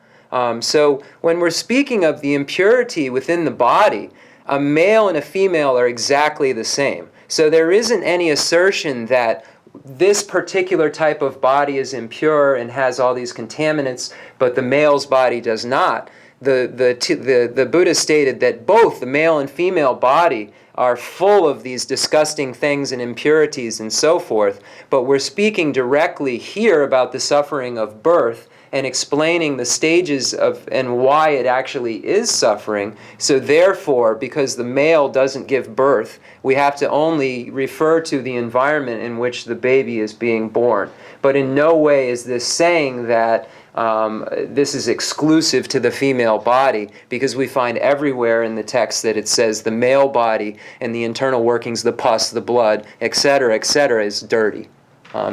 So when we're speaking of the impurity within the body, a male and a female are exactly the same. So there isn't any assertion that this particular type of body is impure and has all these contaminants, but the male's body does not. The Buddha stated that both the male and female body are full of these disgusting things and impurities and so forth, but we're speaking directly here about the suffering of birth and explaining the stages of and why it actually is suffering. So therefore, because the male doesn't give birth, we have to only refer to the environment in which the baby is being born. But in no way is this saying that this is exclusive to the female body, because we find everywhere in the text that it says the male body and the internal workings, the pus, the blood, etc., is dirty.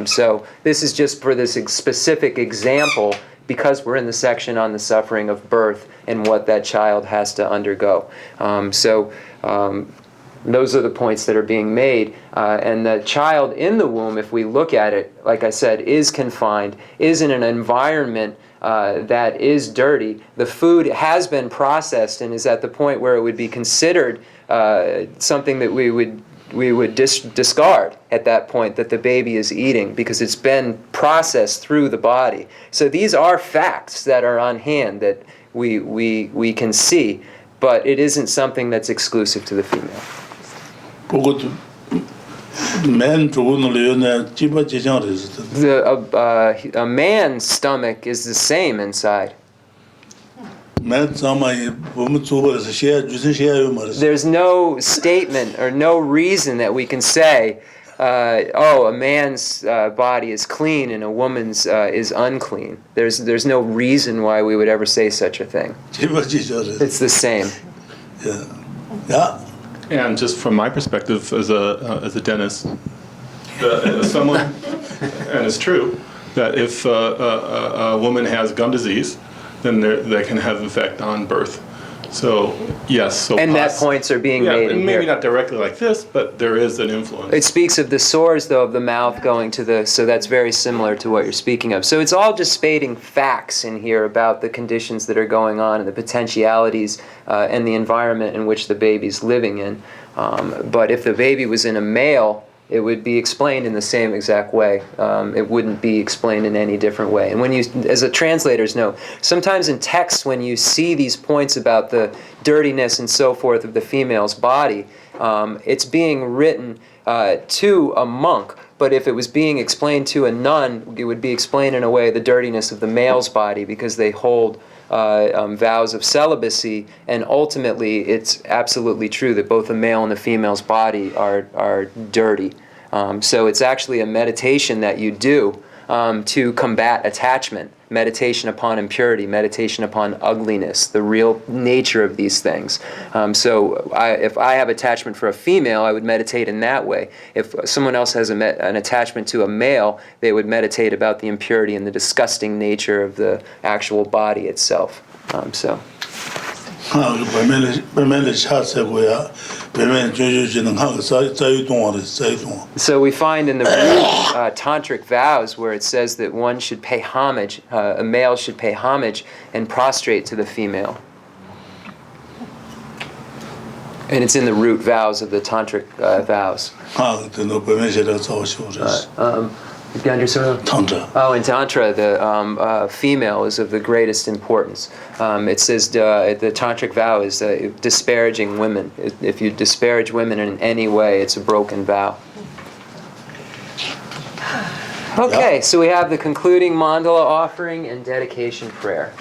So this is just for this specific example, because we're in the section on the suffering of birth and what that child has to undergo. Those are the points that are being made. And the child in the womb, if we look at it, like I said, is confined, is in an environment that is dirty. The food has been processed and is at the point where it would be considered something that we would discard at that point, that the baby is eating, because it's been processed through the body. So these are facts that are on hand that we can see, but it isn't something that's exclusive to the female. A man's stomach is the same inside. There's no statement or no reason that we can say, a man's body is clean and a woman's is unclean. There's no reason why we would ever say such a thing. It's the same. Yeah. And just from my perspective as a dentist, someone, and it's true, that if a woman has gum disease, then that can have an effect on birth. So, yes. And that points are being made in maybe here. not directly like this, but there is an influence. It speaks of the sores, though, of the mouth going to so that's very similar to what you're speaking of. So it's all just stating facts in here about the conditions that are going on and the potentialities and the environment in which the baby's living in. But if the baby was in a male, it would be explained in the same exact way. It wouldn't be explained in any different way. And when you, as a translator's note, sometimes in text when you see these points about the dirtiness and so forth of the female's body, it's being written to a monk. But if it was being explained to a nun, it would be explained in a way the dirtiness of the male's body, because they hold vows of celibacy, and ultimately it's absolutely true that both the male and the female's body are dirty. So it's actually a meditation that you do to combat attachment, meditation upon impurity, meditation upon ugliness, the real nature of these things. If I have attachment for a female, I would meditate in that way. If someone else has an attachment to a male, they would meditate about the impurity and the disgusting nature of the actual body itself. So we find in the root tantric vows where it says that one should pay homage, a male should pay homage and prostrate to the female. And it's in the root vows of the tantric vows. Tantra. Oh, in Tantra, the female is of the greatest importance. It says the tantric vow is disparaging women. If you disparage women in any way, it's a broken vow. Okay, so we have the concluding mandala offering and dedication prayer.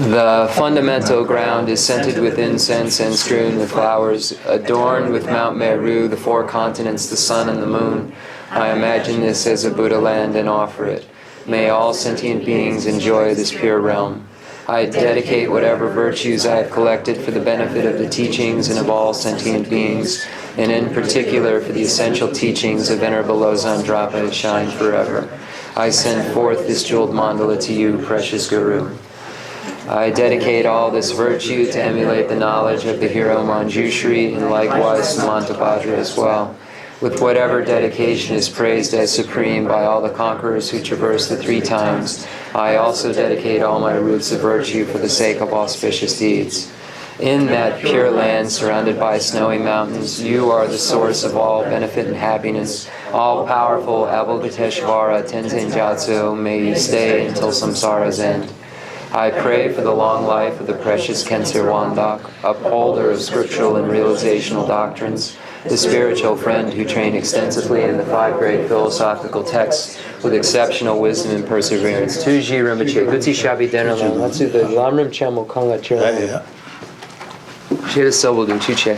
The fundamental ground is scented with incense and strewn with flowers, adorned with Mount Meru, the four continents, the sun and the moon. I imagine this as a Buddha land and offer it. May all sentient beings enjoy this pure realm. I dedicate whatever virtues I have collected for the benefit of the teachings and of all sentient beings, and in particular for the essential teachings of Venerable Losang Drakpa to shine forever. I send forth this jeweled mandala to you, precious Guru. I dedicate all this virtue to emulate the knowledge of the hero Manjushri and likewise Samantabhadra as well. With whatever dedication is praised as supreme by all the conquerors who traverse the three times, I also dedicate all my roots of virtue for the sake of auspicious deeds. In that pure land surrounded by snowy mountains, you are the source of all benefit and happiness. All-powerful Avalokiteshvara Tenzin Gyatso, may you stay until samsara's end. I pray for the long life of the precious Khensur Rinpoche, upholder of scriptural and realizational doctrines, the spiritual friend who trained extensively in the 5 great philosophical texts with exceptional wisdom and perseverance. Geshe Rinpoche, Guti Shabi Denalam, Hatsu the Lamrim Chenmo Konga Chira. Shira Sobodu Chuche.